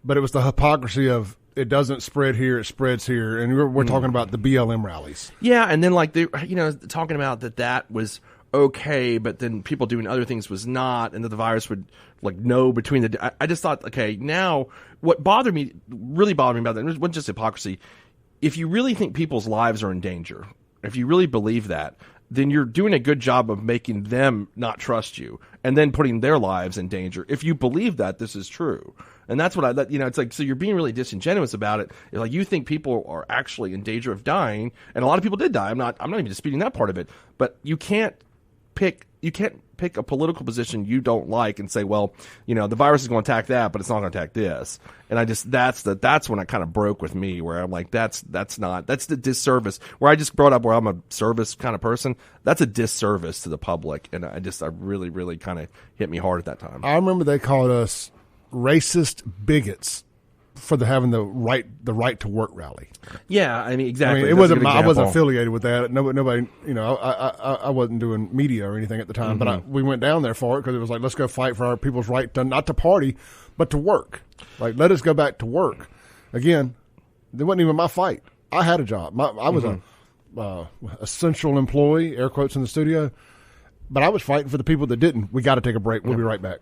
but it was the hypocrisy of it doesn't spread here, it spreads here, and we're talking about the BLM rallies. Yeah, and then talking about that was okay, but then people doing other things was not, and that the virus would know between the. I just thought, okay, now what really bothered me about that, it wasn't just hypocrisy. If you really think people's lives are in danger, if you really believe that, then you're doing a good job of making them not trust you and then putting their lives in danger. If you believe that this is true. And that's what it's like, so you're being really disingenuous about it. It's like you think people are actually in danger of dying, and a lot of people did die. I'm not even disputing that part of it, but you can't pick a political position you don't like and say, well, the virus is going to attack that, but it's not going to attack this. And that's when it kind of broke with me, where I'm like, that's the disservice. Where I just brought up where I'm a service kind of person, that's a disservice to the public. And I really, really kind of hit me hard at that time. I remember they called us racist bigots for having the right to work rally. Yeah, I mean, exactly. I wasn't affiliated with that. Nobody, I wasn't doing media or anything at the time, but we went down there for it because it was like, let's go fight for our people's right to not to party, but to work. Like, let us go back to work. Again, it wasn't even my fight. I had a job. I was a essential employee, air quotes in the studio, but I was fighting for the people that didn't. We got to take a break. We'll be right back.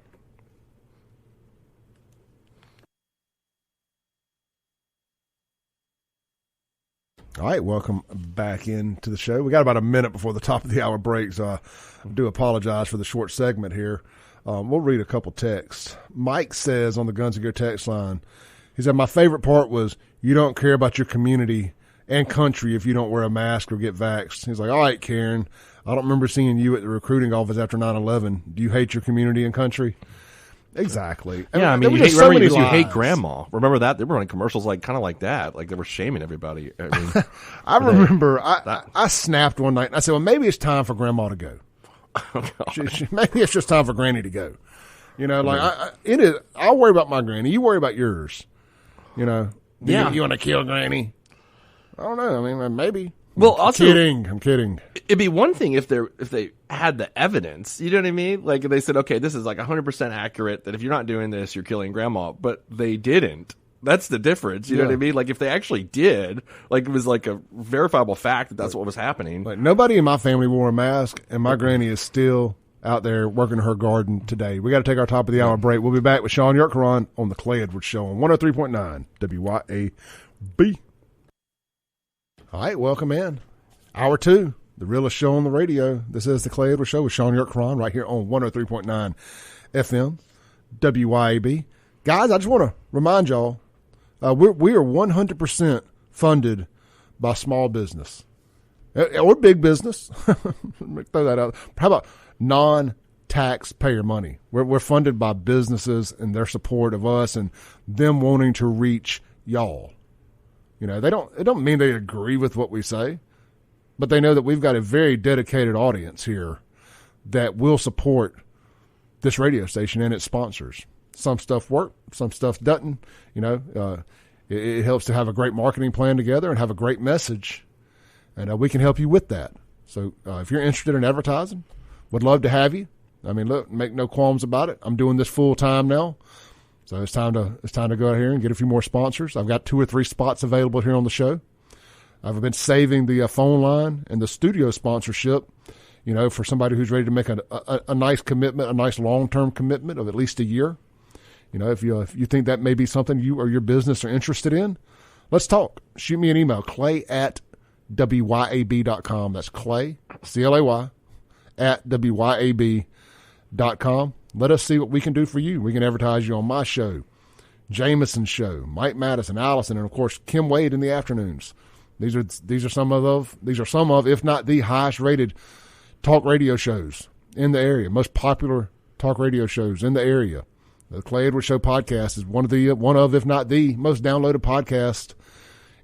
All right, welcome back into the show. We got about a minute before the top of the hour break, so I do apologize for the short segment here. We'll read a couple texts. Mike says on the Guns and Gear text line, he said, my favorite part was you don't care about your community and country if you don't wear a mask or get vaxxed. He's like, all right, Karen, I don't remember seeing you at the recruiting office after 9/11. Do you hate your community and country? Exactly. Yeah, I mean, you hate grandma. Remember that? They were running commercials kind of like that. Like they were shaming everybody. I mean, I remember I snapped one night and I said, well, maybe it's time for grandma to go. Maybe it's just time for granny to go. You know, like it is. I'll worry about my granny. You worry about yours. You know. Yeah. You want to kill granny? I don't know. I mean, maybe. Well, I'm kidding. It'd be one thing if they had the evidence. You know what I mean? Like they said, okay, this is like 100% accurate. That if you're not doing this, you're killing grandma. But they didn't. That's the difference. You know what I mean? Like if they actually did, like it was like a verifiable fact that that's what was happening. Like nobody in my family wore a mask, and my granny is still out there working her garden today. We got to take our top of the hour break. We'll be back with Shaun Yurtkuran on the Clay Edwards Show on 103.9 WYAB. All right, welcome in. Hour 2, the realest show on the radio. This is the Clay Edwards Show with Shaun Yurtkuran right here on 103.9 FM WYAB. Guys, I just want to remind y'all, we are 100% funded by small business or big business. Let me throw that out. How about non-taxpayer money? We're funded by businesses and their support of us and them wanting to reach y'all. You know, it don't mean they agree with what we say, but they know that we've got a very dedicated audience here that will support this radio station and its sponsors. Some stuff works, some stuff doesn't. You know, it helps to have a great marketing plan together and have a great message, and we can help you with that. So if you're interested in advertising, would love to have you. I mean, look, make no qualms about it. I'm doing this full time now. So it's time to go out here and get a few more sponsors. I've got 2 or 3 spots available here on the show. I've been saving the phone line and the studio sponsorship, you know, for somebody who's ready to make a nice commitment, a nice long-term commitment of at least a year. You know, if you think that may be something you or your business are interested in, let's talk. Shoot me an email, clay@wyab.com. That's Clay, C-L-A-Y, @wyab.com. Let us see what we can do for you. We can advertise you on my show, Jameson's show, Mike Madison, Allison, and of course Kim Wade in the afternoons. These are some of, if not the highest rated talk radio shows in the area, most popular talk radio shows in the area. The Clay Edwards Show podcast is one of, if not the most downloaded podcast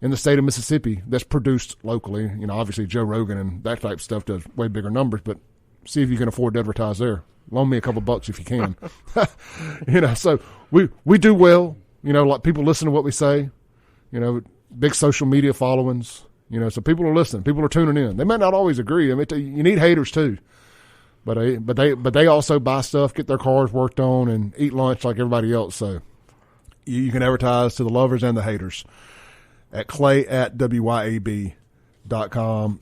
in the state of Mississippi that's produced locally. You know, obviously Joe Rogan and that type of stuff does way bigger numbers, but see if you can afford to advertise there. Loan me a couple bucks if you can. You know, so we do well. You know, like people listen to what we say. You know, big social media followings. You know, so people are listening. People are tuning in. They might not always agree. I mean, you need haters too. But they also buy stuff, get their cars worked on, and eat lunch like everybody else. So you can advertise to the lovers and the haters at clay@wyab.com.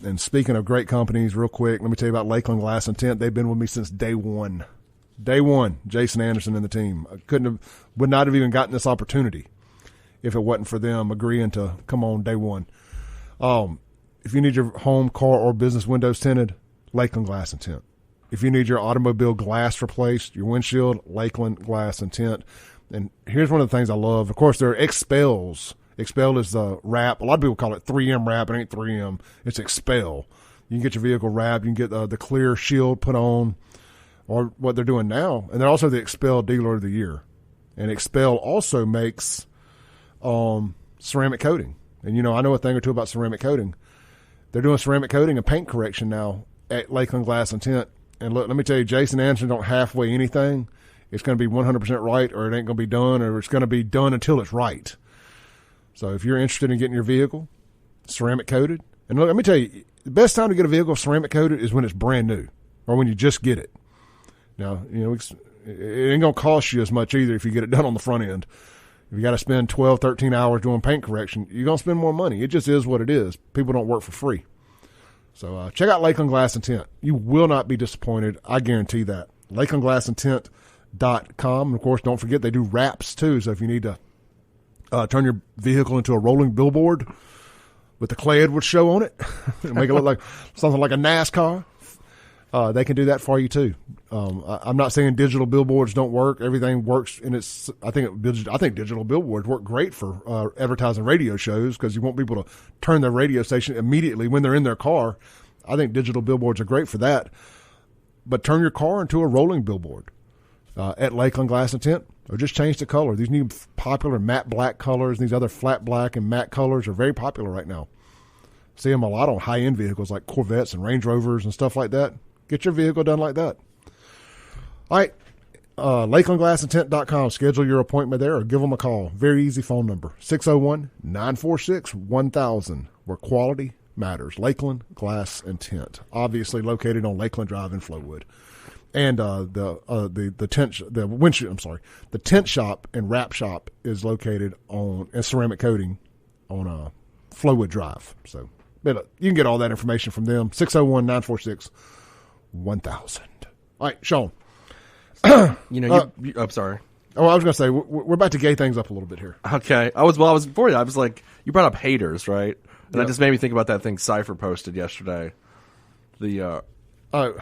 And speaking of great companies, real quick, let me tell you about Lakeland Glass and Tint. They've been with me since day one. Day one, Jason Anderson and the team. Would not have even gotten this opportunity if it wasn't for them agreeing to come on day one. If you need your home, car, or business windows tinted, Lakeland Glass and Tint. If you need your automobile glass replaced, your windshield, Lakeland Glass and Tint. And here's one of the things I love. Of course, there are Expels. Expel is the wrap. A lot of people call it 3M wrap. It ain't 3M. It's Expel. You can get your vehicle wrapped. You can get the clear shield put on, or what they're doing now. And they're also the Expel Dealer of the Year. And Expel also makes ceramic coating. And, you know, I know a thing or two about ceramic coating. They're doing ceramic coating and paint correction now at Lakeland Glass and Tint. And look, let me tell you, Jason Anderson don't halfway anything. It's going to be 100% right, or it ain't going to be done, or it's going to be done until it's right. So if you're interested in getting your vehicle ceramic coated, and look, let me tell you, the best time to get a vehicle ceramic coated is when it's brand new or when you just get it. Now, you know, it ain't going to cost you as much either if you get it done on the front end. If you got to spend 12, 13 hours doing paint correction, you're going to spend more money. It just is what it is. People don't work for free. So check out Lakeland Glass and Tint. You will not be disappointed. I guarantee that. LakelandGlassandTint.com. And, of course, don't forget they do wraps, too. So if you need to turn your vehicle into a rolling billboard, with the Clay Edwards show on it, make it look like something like a NASCAR. They can do that for you too. I'm not saying digital billboards don't work. Everything works, and I think digital billboards work great for advertising radio shows because you want people to turn their radio station immediately when they're in their car. I think digital billboards are great for that. But turn your car into a rolling billboard at Lakeland Glass and Tint, or just change the color. These new popular matte black colors, these other flat black and matte colors are very popular right now. See them a lot on high-end vehicles like Corvettes and Range Rovers and stuff like that. Get your vehicle done like that. All right, LakelandGlassandTint.com. Schedule your appointment there or give them a call. Very easy phone number, 601-946-1000, where quality matters. Lakeland Glass and Tint, obviously located on Lakeland Drive in Flowood. And the tent shop and wrap shop is located on ceramic coating on Flowood Drive. So you can get all that information from them, 601-946-1000. All right, Sean. I'm sorry. Oh, I was going to say, we're about to gay things up a little bit here. Okay. I was before you. I was like, you brought up haters, right? And that just made me think about that thing Cypher posted yesterday. Yeah. Look,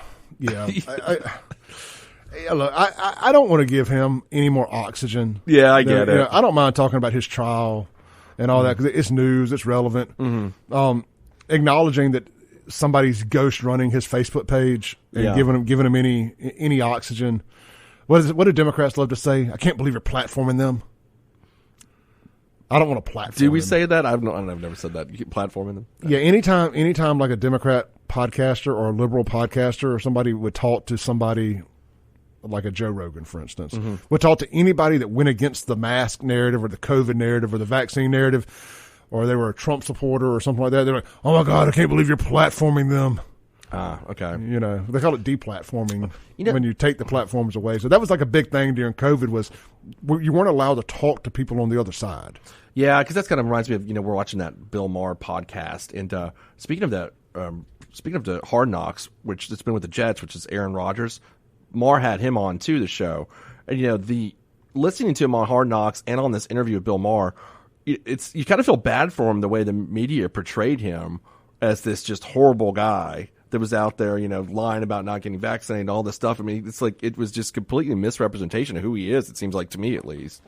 I don't want to give him any more oxygen. Yeah, I get it. I don't mind talking about his trial and all that because it's news, it's relevant. Mm-hmm. Acknowledging that somebody's ghost running his Facebook page and giving him any oxygen. What do Democrats love to say? I can't believe you're platforming them. I don't want to platform. Do we say that? I've never said that. You keep platforming them. Yeah, anytime like a Democrat podcaster or a liberal podcaster or somebody would talk to somebody like a Joe Rogan, for instance, would talk to anybody that went against the mask narrative or the COVID narrative or the vaccine narrative, or they were a Trump supporter or something like that. They're like, "Oh my God, I can't believe you're platforming them." Okay. They call it deplatforming when you take the platforms away. So that was like a big thing during COVID was you weren't allowed to talk to people on the other side. Yeah, because that's kind of reminds me of we're watching that Bill Maher podcast, and speaking of the Hard Knocks, which it's been with the Jets, which is Aaron Rodgers. Maher had him on too, the show, and the listening to him on Hard Knocks and on this interview with Bill Maher, you kind of feel bad for him the way the media portrayed him as this just horrible guy that was out there, lying about not getting vaccinated and all this stuff. I mean, it's like it was just completely misrepresentation of who he is, it seems like to me at least.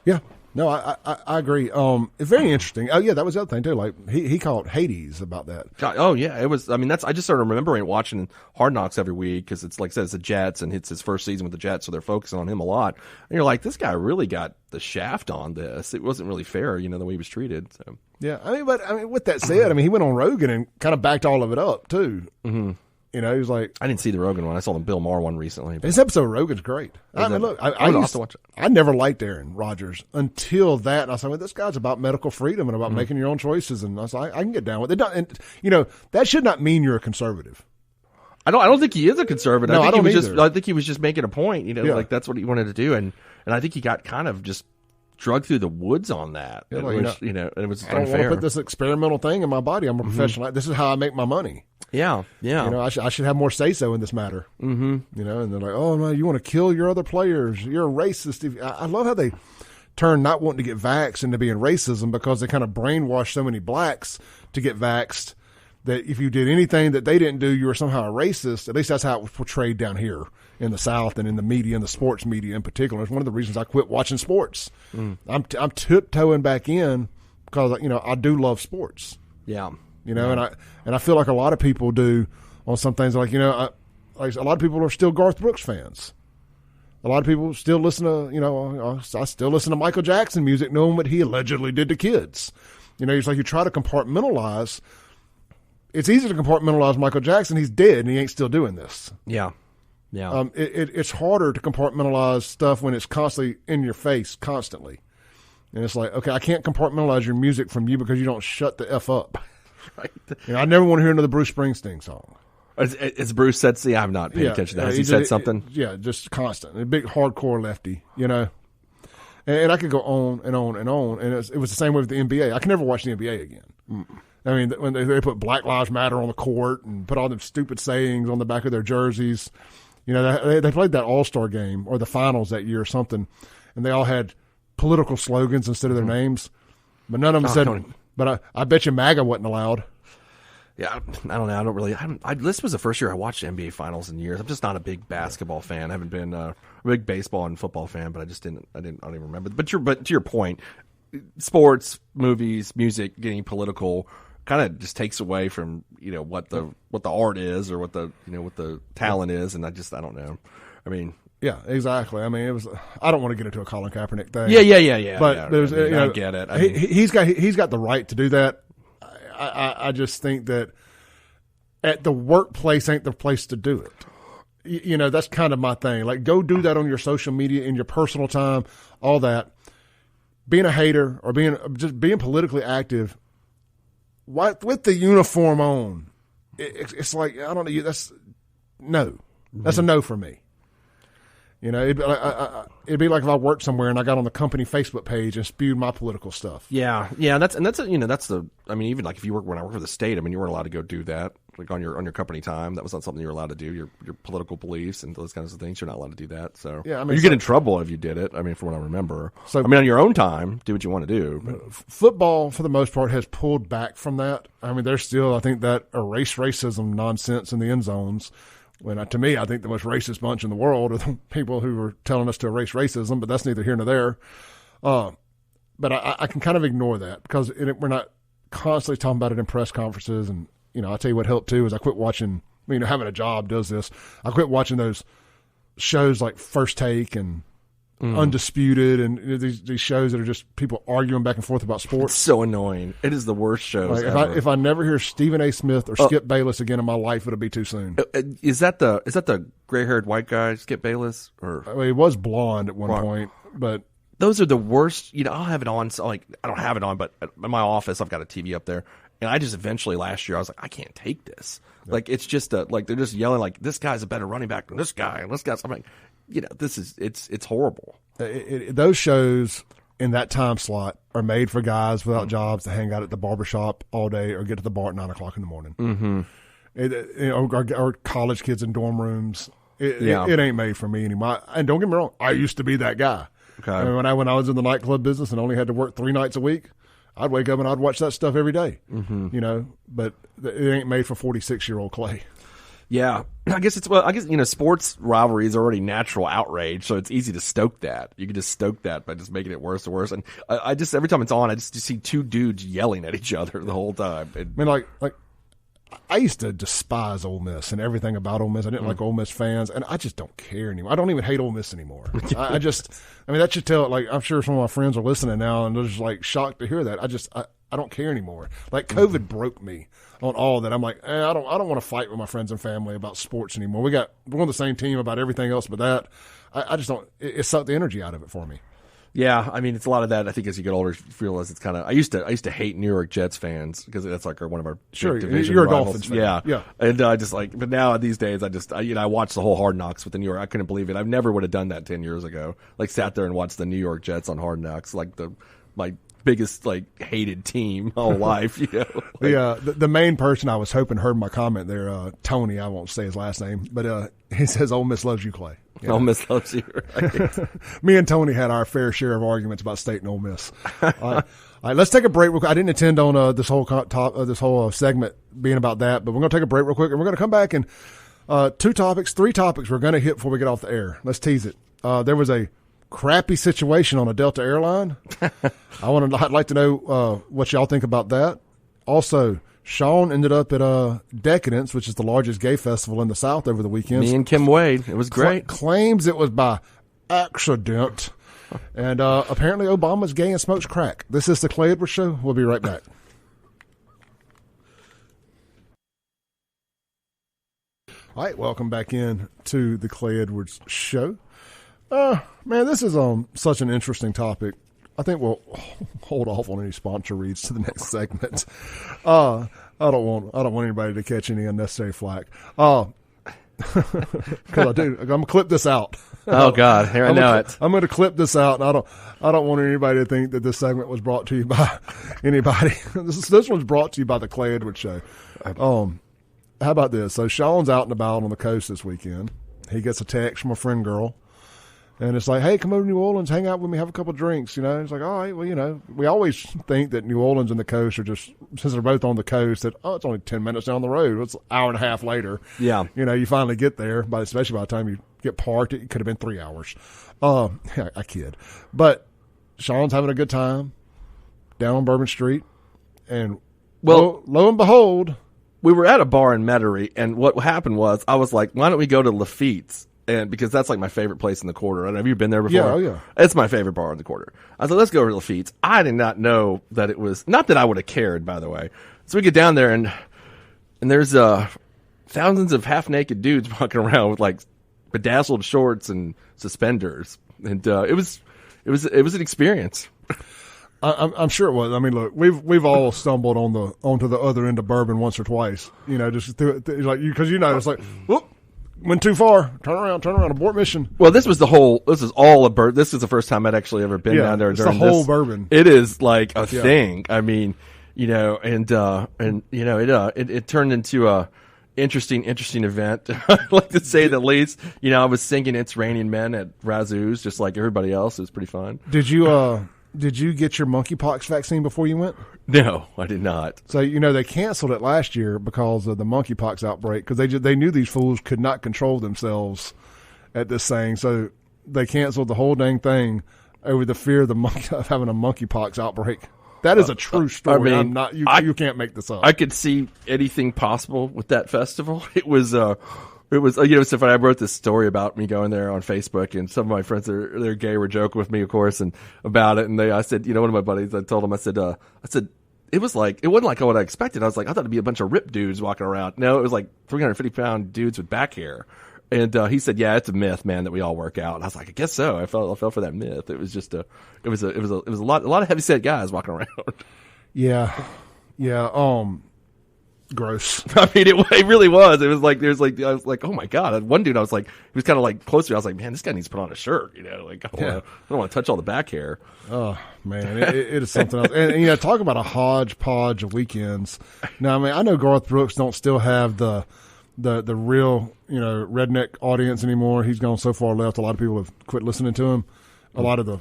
Yeah. No, I agree. It's very interesting. Oh, yeah, that was the other thing, too. Like, he called Hades about that. God, oh, yeah. It was, I just started remembering watching Hard Knocks every week because it's like I said, it's the Jets and it's his first season with the Jets, so they're focusing on him a lot. And you're like, this guy really got the shaft on this. It wasn't really fair, the way he was treated. So. Yeah, with that said, he went on Rogan and kind of backed all of it up, too. Mm-hmm. He was like... I didn't see the Rogan one. I saw the Bill Maher one recently. This episode of Rogan's great. Look, I used to watch it. I never liked Aaron Rodgers until that. And I was like, this guy's about medical freedom and about making your own choices. And I was like, I can get down with it. And, that should not mean you're a conservative. I don't think he is a conservative. No, I think he was just making a point. Like that's what he wanted to do. And I think he got kind of just drugged through the woods on that. Yeah, it was I don't want to put this experimental thing in my body. I'm a professional. This is how I make my money. Yeah. I should have more say-so in this matter. Mm-hmm. And they're like, oh, no, you want to kill your other players. You're a racist. I love how they turn not wanting to get vaxxed into being racism because they kind of brainwash so many blacks to get vaxxed that if you did anything that they didn't do, you were somehow a racist. At least that's how it was portrayed down here in the South and in the media, and the sports media in particular. It's one of the reasons I quit watching sports. I'm tiptoeing back in because, I do love sports. Yeah. And I feel like a lot of people do on some things. Like a lot of people are still Garth Brooks fans. A lot of people still listen to I still listen to Michael Jackson music, knowing what he allegedly did to kids. It's like you try to compartmentalize. It's easy to compartmentalize Michael Jackson. He's dead and he ain't still doing this. Yeah. Yeah. It's harder to compartmentalize stuff when it's constantly in your face constantly. And it's like, okay, I can't compartmentalize your music from you because you don't shut the F up. Right. I never want to hear another Bruce Springsteen song. As Bruce said, see, I'm not paying attention to that. Has he said something? Just constant. A big hardcore lefty, And I could go on and on and on. And it was the same way with the NBA. I can never watch the NBA again. When they put Black Lives Matter on the court and put all them stupid sayings on the back of their jerseys. They played that All-Star game or the finals that year or something, and they all had political slogans instead of their names. But none of them But I bet you MAGA wasn't allowed. Yeah, I don't know. I don't really. This was the first year I watched NBA Finals in years. I'm just not a big basketball fan. I haven't been a big baseball and football fan, but I don't even remember. But to your point, sports, movies, music, getting political kind of just takes away from what the art is or what the talent is, and I don't know. I mean. Yeah, exactly. I mean, it was. I don't want to get into a Colin Kaepernick thing. Yeah. But there's, I get it. He's got the right to do that. I just think that at the workplace ain't the place to do it. That's kind of my thing. Like, go do that on your social media, in your personal time, all that. Being a hater or being politically active, with the uniform on, it's like, I don't know. That's a no for me. It'd be like if I worked somewhere and I got on the company Facebook page and spewed my political stuff. Yeah. That's the. I mean, even like if when I worked for the state, I mean, you weren't allowed to go do that, like on your company time. That was not something you were allowed to do. Your political beliefs and those kinds of things, you're not allowed to do that. So yeah, I mean, you get in trouble if you did it. I mean, from what I remember. So I mean, on your own time, do what you want to do. But. Football, for the most part, has pulled back from that. I mean, there's still, I think, that erase racism nonsense in the end zones. When to me, I think the most racist bunch in the world are the people who are telling us to erase racism, but that's neither here nor there. But I can kind of ignore that because we're not constantly talking about it in press conferences. And, I'll tell you what helped too is I quit watching, having a job does this. I quit watching those shows like First Take and Undisputed and these shows that are just people arguing back and forth about sports. It's so annoying. It is the worst shows ever. If I never hear Stephen A. Smith or Skip Bayless again in my life, it'll be too soon. Is that the gray-haired white guy, Skip Bayless? Or he was blonde at one point, but those are the worst. I'll have it on. So I don't have it on, but in my office, I've got a TV up there, and I just eventually last year I was like, I can't take this. Yep. Like it's just like they're just yelling like this guy's a better running back than this guy, and this guy's. I'm like, this is it's horrible. Those shows in that time slot are made for guys without jobs to hang out at the barbershop all day or get to the bar at 9 o'clock in the morning. Mm-hmm. Or college kids in dorm rooms. It ain't made for me anymore. And don't get me wrong, I used to be that guy. Okay. I mean, when I was in the nightclub business and only had to work 3 nights a week, I'd wake up and I'd watch that stuff every day. Mm-hmm. But it ain't made for 46-year-old Clay. Yeah, I guess sports rivalry is already natural outrage, so it's easy to stoke that. You can just stoke that by just making it worse and worse. And I just every time it's on, I just see 2 dudes yelling at each other the whole time. I mean, like I used to despise Ole Miss and everything about Ole Miss. I didn't like Ole Miss fans, and I just don't care anymore. I don't even hate Ole Miss anymore. I mean, that should tell. Like, I'm sure some of my friends are listening now, and they're just like shocked to hear that. I don't care anymore. Like, COVID broke me on all that. I'm like, I don't want to fight with my friends and family about sports anymore. We're on the same team about everything else, but that I just don't. It sucked the energy out of it for me. Yeah, I mean, it's a lot of that. I think as you get older, you realize it's kind of. I used to hate New York Jets fans because that's like one of our big division you're rivals. A Dolphins fan. Yeah. And I just like, but now these days, I watched the whole Hard Knocks with the New York. I couldn't believe it. I never would have done that 10 years ago. Like sat there and watched the New York Jets on Hard Knocks, like my biggest hated team my whole life. The main person I was hoping heard my comment there, Tony. I won't say his last name, but he says Ole Miss loves you, Clay. Ole Miss loves you. Right? Me and Tony had our fair share of arguments about State and Ole Miss. All right, let's take a break. I didn't intend on this whole segment being about that, but we're going to take a break real quick, and we're going to come back and 3 topics we're going to hit before we get off the air. Let's tease it. There was a crappy situation on a Delta airline. I'd like to know what y'all think about that. Also, Sean ended up at Decadence, which is the largest gay festival in the South over the weekend. Me and Kim Wade. It was great. Claims it was by accident. And apparently Obama's gay and smokes crack. This is the Clay Edwards Show. We'll be right back. All right, welcome back in to the Clay Edwards Show. Man, this is such an interesting topic. I think we'll hold off on any sponsor reads to the next segment. I don't want anybody to catch any unnecessary flack. Because I'm gonna clip this out. Oh God, here I know it. I'm going to clip this out, and I don't want anybody to think that this segment was brought to you by anybody. This one's brought to you by the Clay Edwards Show. How about this? So Sean's out and about on the coast this weekend. He gets a text from a friend girl. And it's like, hey, come over to New Orleans, hang out with me, have a couple of drinks. It's like, all right, well, we always think that New Orleans and the coast are just, since they're both on the coast, that, it's only 10 minutes down the road. It's an hour and a half later. Yeah. You finally get there, but especially by the time you get parked, it could have been 3 hours. I kid. But Sean's having a good time down on Bourbon Street. And lo and behold, we were at a bar in Metairie, and what happened was I was like, why don't we go to Lafitte's? And because that's like my favorite place in the quarter. I don't know, have you been there before? Yeah, yeah. It's my favorite bar in the quarter. I said, let's go to Lafitte's. I did not know that it was, not that I would have cared, by the way. So we get down there, and there's thousands of half-naked dudes walking around with like bedazzled shorts and suspenders, and it was an experience. I'm sure it was. I mean, look, we've all stumbled onto the other end of bourbon once or twice. Just through it, like because it's like, whoop, went too far. Turn around, abort mission. Well, this is all a bourbon. This is the first time I'd actually ever been down there. It's the whole bourbon. It is like a thing. I mean, it turned into a interesting event. I'd like to say the least. I was singing "It's Raining Men" at Razoo's, just like everybody else. It was pretty fun. Did you get your monkeypox vaccine before you went? No, I did not. So, they canceled it last year because of the monkeypox outbreak because they knew these fools could not control themselves at this thing. So they canceled the whole dang thing over the fear of of having a monkeypox outbreak. That is a true story. I mean, you can't make this up. I could see anything possible with that festival. It was so funny. I wrote this story about me going there on Facebook, and some of my friends they're gay were joking with me, of course, and about it. And I said, one of my buddies, I told him, I said, it wasn't like what I expected. I was like, I thought it'd be a bunch of ripped dudes walking around. No, it was like 350-pound dudes with back hair. And he said, yeah, it's a myth, man, that we all work out. And I was like, I guess so. I fell for that myth. It was just a lot of heavy-set guys walking around. Yeah. Gross. I mean, it really was. It was like, I was like, oh my God. One dude, I was like, he was kind of like close to me. I was like, man, this guy needs to put on a shirt, I don't want to touch all the back hair. Oh man, it is something else. And talk about a hodgepodge of weekends. Now, I mean, I know Garth Brooks don't still have the real, redneck audience anymore. He's gone so far left. A lot of people have quit listening to him. A lot of the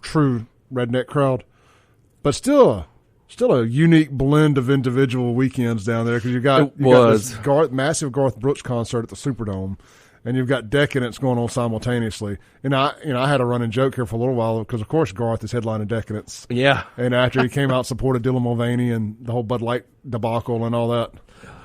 true redneck crowd, but still a unique blend of individual weekends down there because you got this massive Garth Brooks concert at the Superdome, and you've got Decadence going on simultaneously. And I had a running joke here for a little while because of course Garth is headlining Decadence. Yeah, and after he came out supported Dylan Mulvaney and the whole Bud Light debacle and all that.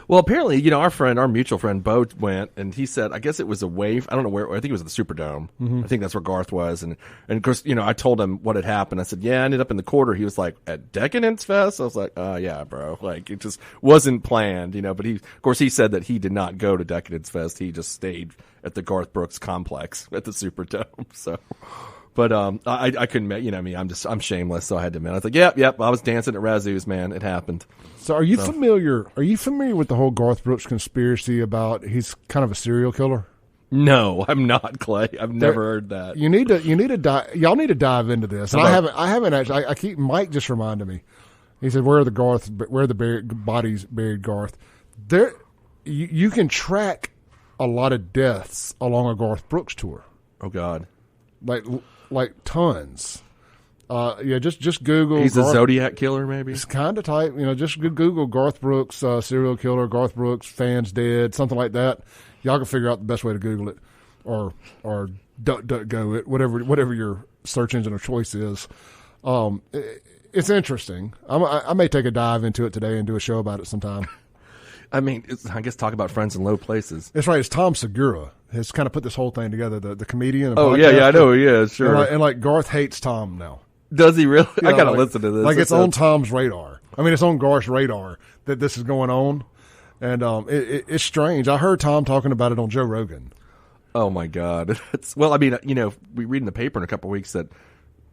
Well, apparently, our mutual friend, Bo, went, and he said, I guess it was a wave. I don't know where. I think it was at the Superdome. Mm-hmm. I think that's where Garth was. And of course, I told him what had happened. I said, yeah, I ended up in the quarter. He was like, at Decadence Fest? I was like, yeah, bro. Like, it just wasn't planned, but of course, he said that he did not go to Decadence Fest. He just stayed at the Garth Brooks complex at the Superdome. So. But I couldn't, I'm shameless, so I had to admit. I was like, yep, I was dancing at Razoo's, man. It happened. So are you familiar with the whole Garth Brooks conspiracy about he's kind of a serial killer? No, I'm not, Clay. I've never heard that. Y'all need to dive into this. And I haven't actually. Mike just reminded me. He said, where are the bodies buried, Garth? There, you can track a lot of deaths along a Garth Brooks tour. Oh God. Like tons. Just Google. He's a Zodiac killer, maybe. It's kind of type. Just Google Garth Brooks serial killer, Garth Brooks fans dead, something like that. Y'all can figure out the best way to Google it, or DuckDuckGo it, whatever your search engine of choice is. It's interesting. I may take a dive into it today and do a show about it sometime. I mean, I guess talk about friends in low places. That's right. It's Tom Segura has kind of put this whole thing together. The comedian. Oh yeah, I know. Yeah, sure. And Garth hates Tom now. Does he really? I gotta listen to this. Like it's on Tom's radar. I mean, it's on Garth's radar that this is going on, and it's strange. I heard Tom talking about it on Joe Rogan. Oh my God! We read in the paper in a couple of weeks that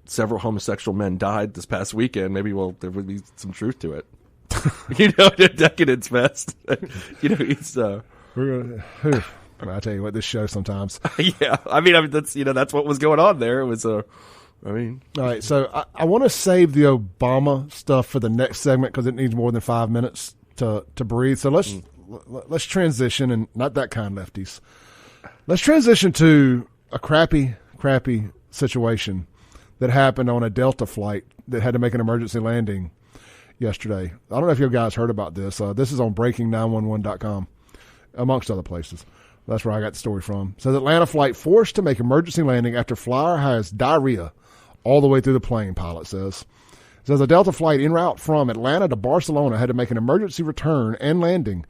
several homosexual men died this past weekend. Maybe there would be some truth to it. The Decadence Fest. He's. We're gonna. I tell you what, this show sometimes. Yeah, I mean that's what was going on there. It was all right. So I want to save the Obama stuff for the next segment because it needs more than 5 minutes to breathe. So let's transition, and not that kind, lefties. Let's transition to a crappy situation that happened on a Delta flight that had to make an emergency landing yesterday. I don't know if you guys heard about this. This is on breaking911.com, amongst other places. That's where I got the story from. So the Atlanta flight forced to make emergency landing after flyer has diarrhea all the way through the plane, pilot says. It says a Delta flight en route from Atlanta to Barcelona had to make an emergency return and landing.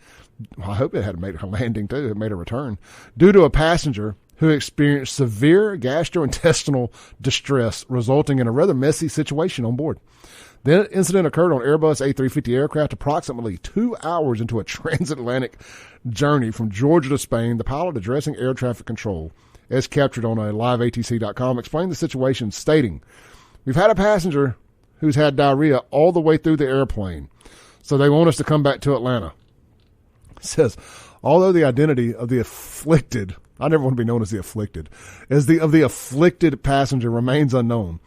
Well, I hope it had made a landing too. It made a return due to a passenger who experienced severe gastrointestinal distress, resulting in a rather messy situation on board. The incident occurred on Airbus A350 aircraft approximately 2 hours into a transatlantic journey from Georgia to Spain. The pilot addressing air traffic control, as captured on a liveatc.com, explained the situation, stating, "We've had a passenger who's had diarrhea all the way through the airplane, so they want us to come back to Atlanta." It says, although the identity of the afflicted, I never want to be known as the afflicted, of the afflicted passenger remains unknown.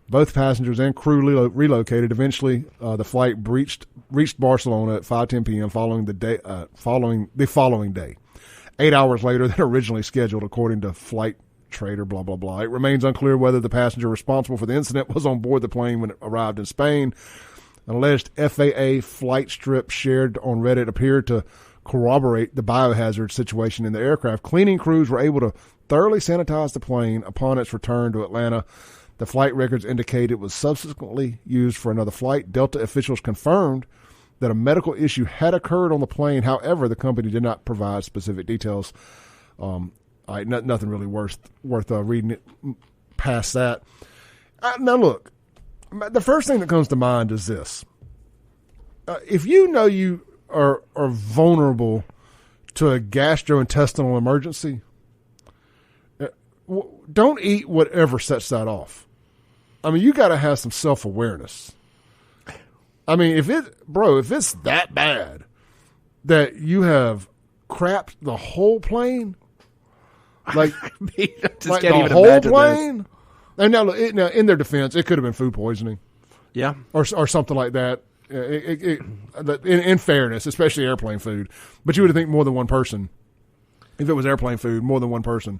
Both passengers and crew relocated. Eventually, the flight reached Barcelona at 5:10 p.m. following the following day, 8 hours later than originally scheduled, according to Flight Trader. Blah blah blah. It remains unclear whether the passenger responsible for the incident was on board the plane when it arrived in Spain. An alleged FAA flight strip shared on Reddit appeared to corroborate the biohazard situation in the aircraft. Cleaning crews were able to thoroughly sanitize the plane upon its return to Atlanta. The flight records indicate it was subsequently used for another flight. Delta officials confirmed that a medical issue had occurred on the plane. However, the company did not provide specific details. Nothing really worth reading it past that. Now, look, the first thing that comes to mind is this. If you know you are vulnerable to a gastrointestinal emergency, don't eat whatever sets that off. I mean, you got to have some self-awareness. I mean, if it's that bad that you have crapped the whole plane, like, I mean, I just like can't the even whole imagine plane. this. And now, in their defense, it could have been food poisoning, Yeah. or something like that. In fairness, especially airplane food, but you would think more than one person. If it was airplane food, more than one person.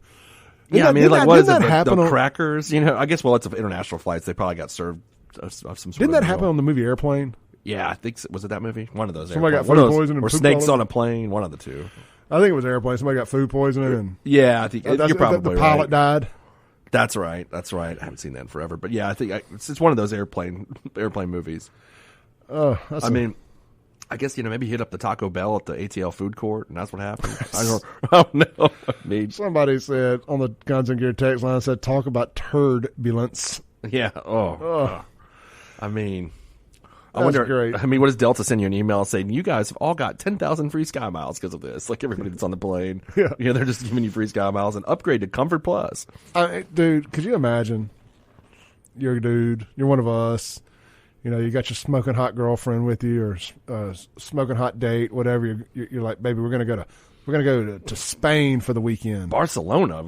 Yeah, I mean, like, what is it? The on crackers? You know, I guess, well, it's international flights. They probably got served of some sort Didn't of that happen on the movie Airplane? Yeah, I think, was it that movie? One of those. Somebody got One of food those- poisoning and or pooped Snakes all on a Plane, one of the two. I think it was Airplane. Somebody got food poisoning, and Yeah, I think you're probably the pilot right. died. That's right. I haven't seen that in forever. But yeah, I think it's one of those airplane movies. I mean, I guess, maybe hit up the Taco Bell at the ATL food court, and that's what happened. I don't know. I mean, Somebody said on the Guns and Gear text line, said, talk about turbulence. yeah. I mean, I That's wonder. great. I mean, what does Delta send you an email saying you guys have all got 10,000 free Sky Miles because of this? Like everybody that's on the plane, Yeah. they're just giving you free Sky Miles and upgrade to Comfort Plus. Dude, could you imagine? You're a dude. You're one of us. You got your smoking hot girlfriend with you, or smoking hot date, whatever. You're like, baby, we're gonna go to Spain for the weekend. Barcelona,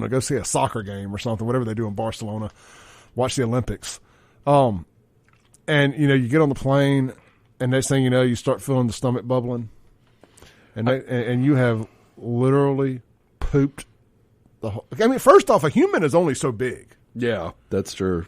Go see a soccer game or something, whatever they do in Barcelona. Watch the Olympics. And you get on the plane, and next thing you know, you start feeling the stomach bubbling, and you have literally pooped the whole. I mean, first off, a human is only so big. Yeah, that's true.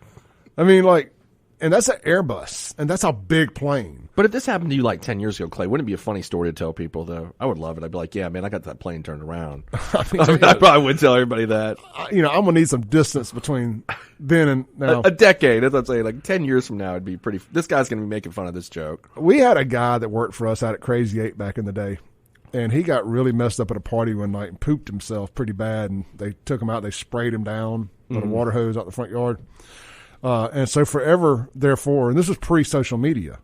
I mean, like, and that's an Airbus, and that's a big plane. But if this happened to you like 10 years ago, Clay, wouldn't it be a funny story to tell people, though? I would love it. I'd be like, yeah, man, I got that plane turned around. I probably would tell everybody that. I'm going to need some distance between then and now. A decade, that's what I'm saying. Like 10 years from now, it'd be pretty. This guy's going to be making fun of this joke. We had a guy that worked for us out at Crazy 8 back in the day, and he got really messed up at a party one night and pooped himself pretty bad, and they took him out. They sprayed him down with a water hose out the front yard. And so forever, therefore, and this was pre-social media,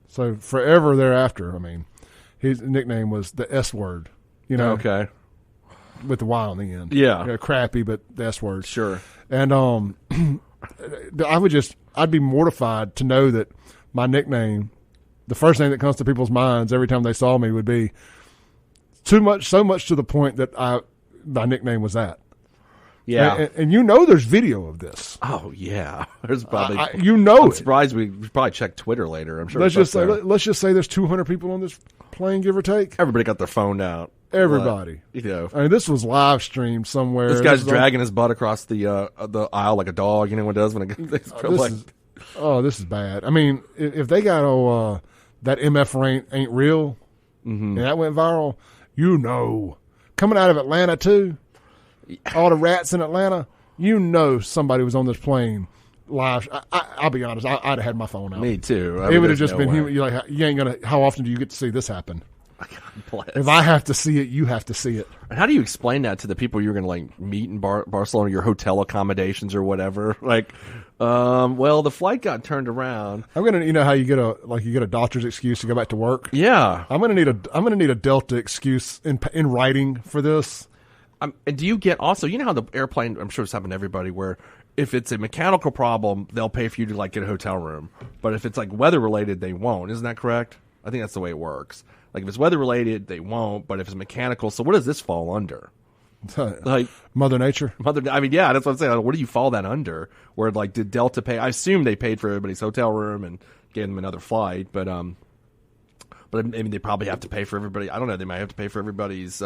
so forever thereafter, I mean, his nickname was the S word, Okay. with the Y on the end. Yeah. Crappy, but the S word. Sure. And I'd be mortified to know that my nickname, the first thing that comes to people's minds every time they saw me would be so much to the point that my nickname was that. Yeah. And there's video of this. Oh, yeah. There's probably. I'm surprised we probably check Twitter later. I'm sure. Let's just say there's 200 people on this plane, give or take. Everybody got their phone out. Everybody. You know. I mean, this was live streamed somewhere. This guy's dragging his butt across the aisle like a dog. You know what it does when it goes this is bad. I mean, if they got that MF ain't real, and that went viral, coming out of Atlanta too, all the rats in Atlanta, somebody was on this plane live. I'll be honest, I'd have had my phone out. Me too. It would have just been him. You're like, you ain't gonna. How often do you get to see this happen? If I have to see it, you have to see it. And how do you explain that to the people you're going to meet in Barcelona, your hotel accommodations or whatever? Well, the flight got turned around. I'm gonna, how you get a doctor's excuse to go back to work. Yeah, I'm gonna need a Delta excuse in writing for this. And do you get also? You know how the airplane? I'm sure it's happened to everybody. Where if it's a mechanical problem, they'll pay for you to get a hotel room. But if it's weather related, they won't. Isn't that correct? I think that's the way it works. If it's weather related, they won't. But if it's mechanical, so what does this fall under? Mother Nature. I mean, yeah, that's what I'm saying. What do you fall that under? Where did Delta pay? I assume they paid for everybody's hotel room and gave them another flight. But I mean, they probably have to pay for everybody. I don't know. They might have to pay for everybody's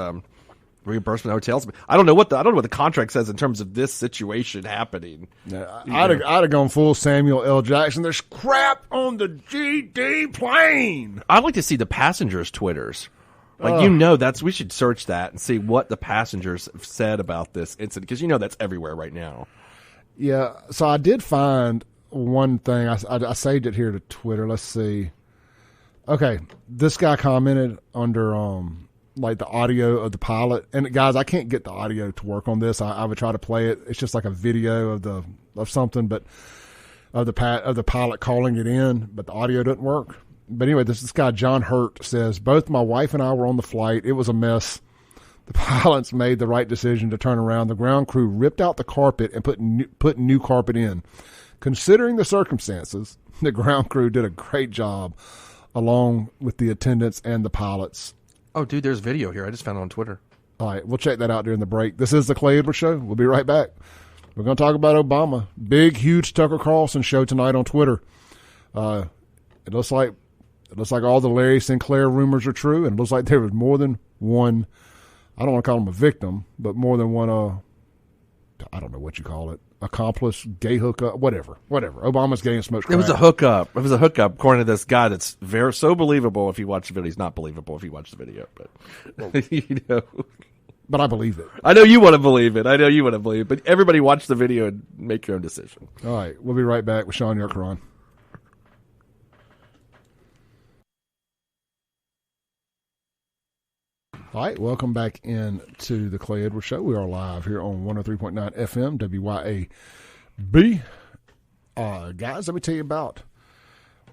reimbursement hotels. I don't know what the contract says in terms of this situation happening. Yeah, I'd have gone full Samuel L. Jackson. There's crap on the GD plane. I'd like to see the passengers' Twitters. We should search that and see what the passengers have said about this incident, because that's everywhere right now. Yeah, so I did find one thing. I saved it here to Twitter. Let's see. Okay, this guy commented under the audio of the pilot. And guys, I can't get the audio to work on this. I would try to play it. It's just like a video of something, but of the pilot calling it in, but the audio doesn't work. But anyway, this guy John Hurt says, both my wife and I were on the flight. It was a mess. The pilots made the right decision to turn around. The ground crew ripped out the carpet and put new carpet in. Considering the circumstances, the ground crew did a great job, along with the attendants and the pilots. Oh, dude, there's video here. I just found it on Twitter. All right, we'll check that out during the break. This is the Clay Edwards Show. We'll be right back. We're going to talk about Obama. Big, huge Tucker Carlson show tonight on Twitter. It looks like all the Larry Sinclair rumors are true, and it looks like there was more than one, I don't want to call him a victim, but more than one, I don't know what you call it, accomplice, gay hookup, whatever. Obama's gay and smokes crack. It was a hookup. According to this guy that's so believable if you watch the video. He's not believable if you watch the video, but But I believe it. I know you want to believe it. But everybody watch the video and make your own decision. All right, we'll be right back with SHAUN YURTKURAN. All right, welcome back into the Clay Edwards Show. We are live here on 103.9 FM, WYAB. Guys, let me tell you about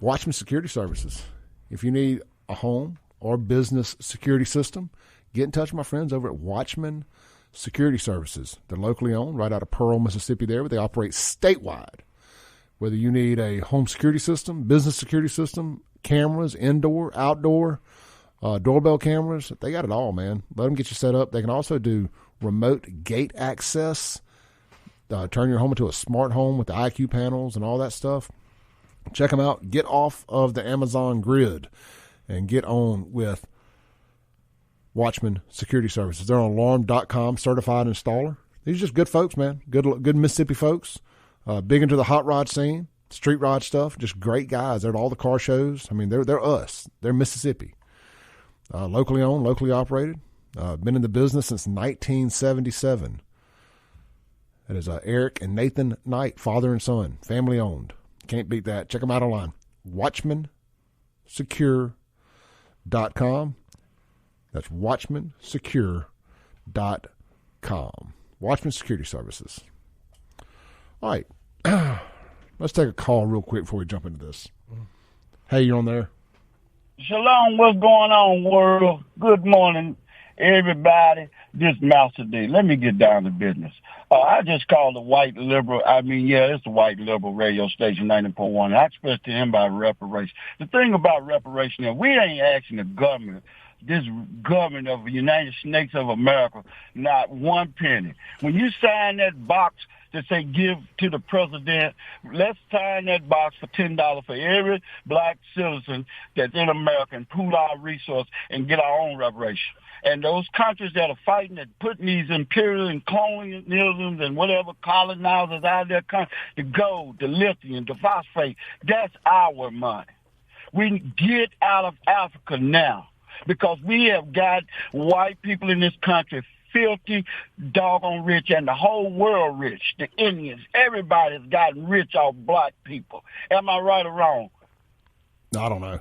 Watchman Security Services. If you need a home or business security system, get in touch with my friends over at Watchman Security Services. They're locally owned, right out of Pearl, Mississippi there, but they operate statewide. Whether you need a home security system, business security system, cameras, indoor, outdoor, doorbell cameras, they got it all, man. Let them get you set up. They can also do remote gate access, turn your home into a smart home with the IQ panels and all that stuff. Check them out. Get off of the Amazon grid and get on with Watchman Security Services. They're on alarm.com, certified installer. These are just good folks, man. Good Mississippi folks. Big into the hot rod scene, street rod stuff. Just great guys. They're at all the car shows. I mean, they're us. They're Mississippi. Locally owned, locally operated. Been in the business since 1977. That is Eric and Nathan Knight, father and son, family owned. Can't beat that. Check them out online. WatchmanSecure.com. That's WatchmanSecure.com. Watchman Security Services. All right. Let's take a call real quick before we jump into this. Hey, you're on there. Shalom, what's going on, world? Good morning, everybody. This Master D. Let me get down to business. I just called the white liberal. It's a white liberal radio station, 90.1. I expressed to him about reparation. The thing about reparation is we ain't asking the government this government of the United States of America not one penny. When you sign that box that say give to the president, let's sign that box for $10 for every black citizen that's in America and pool our resources and get our own reparation. And those countries that are fighting and putting these imperial and colonialisms and whatever colonizers out there, the gold, the lithium, the phosphate, that's our money. We get out of Africa now because we have got white people in this country filthy, doggone rich, and the whole world rich. The Indians, everybody's gotten rich off black people. Am I right or wrong? I don't know.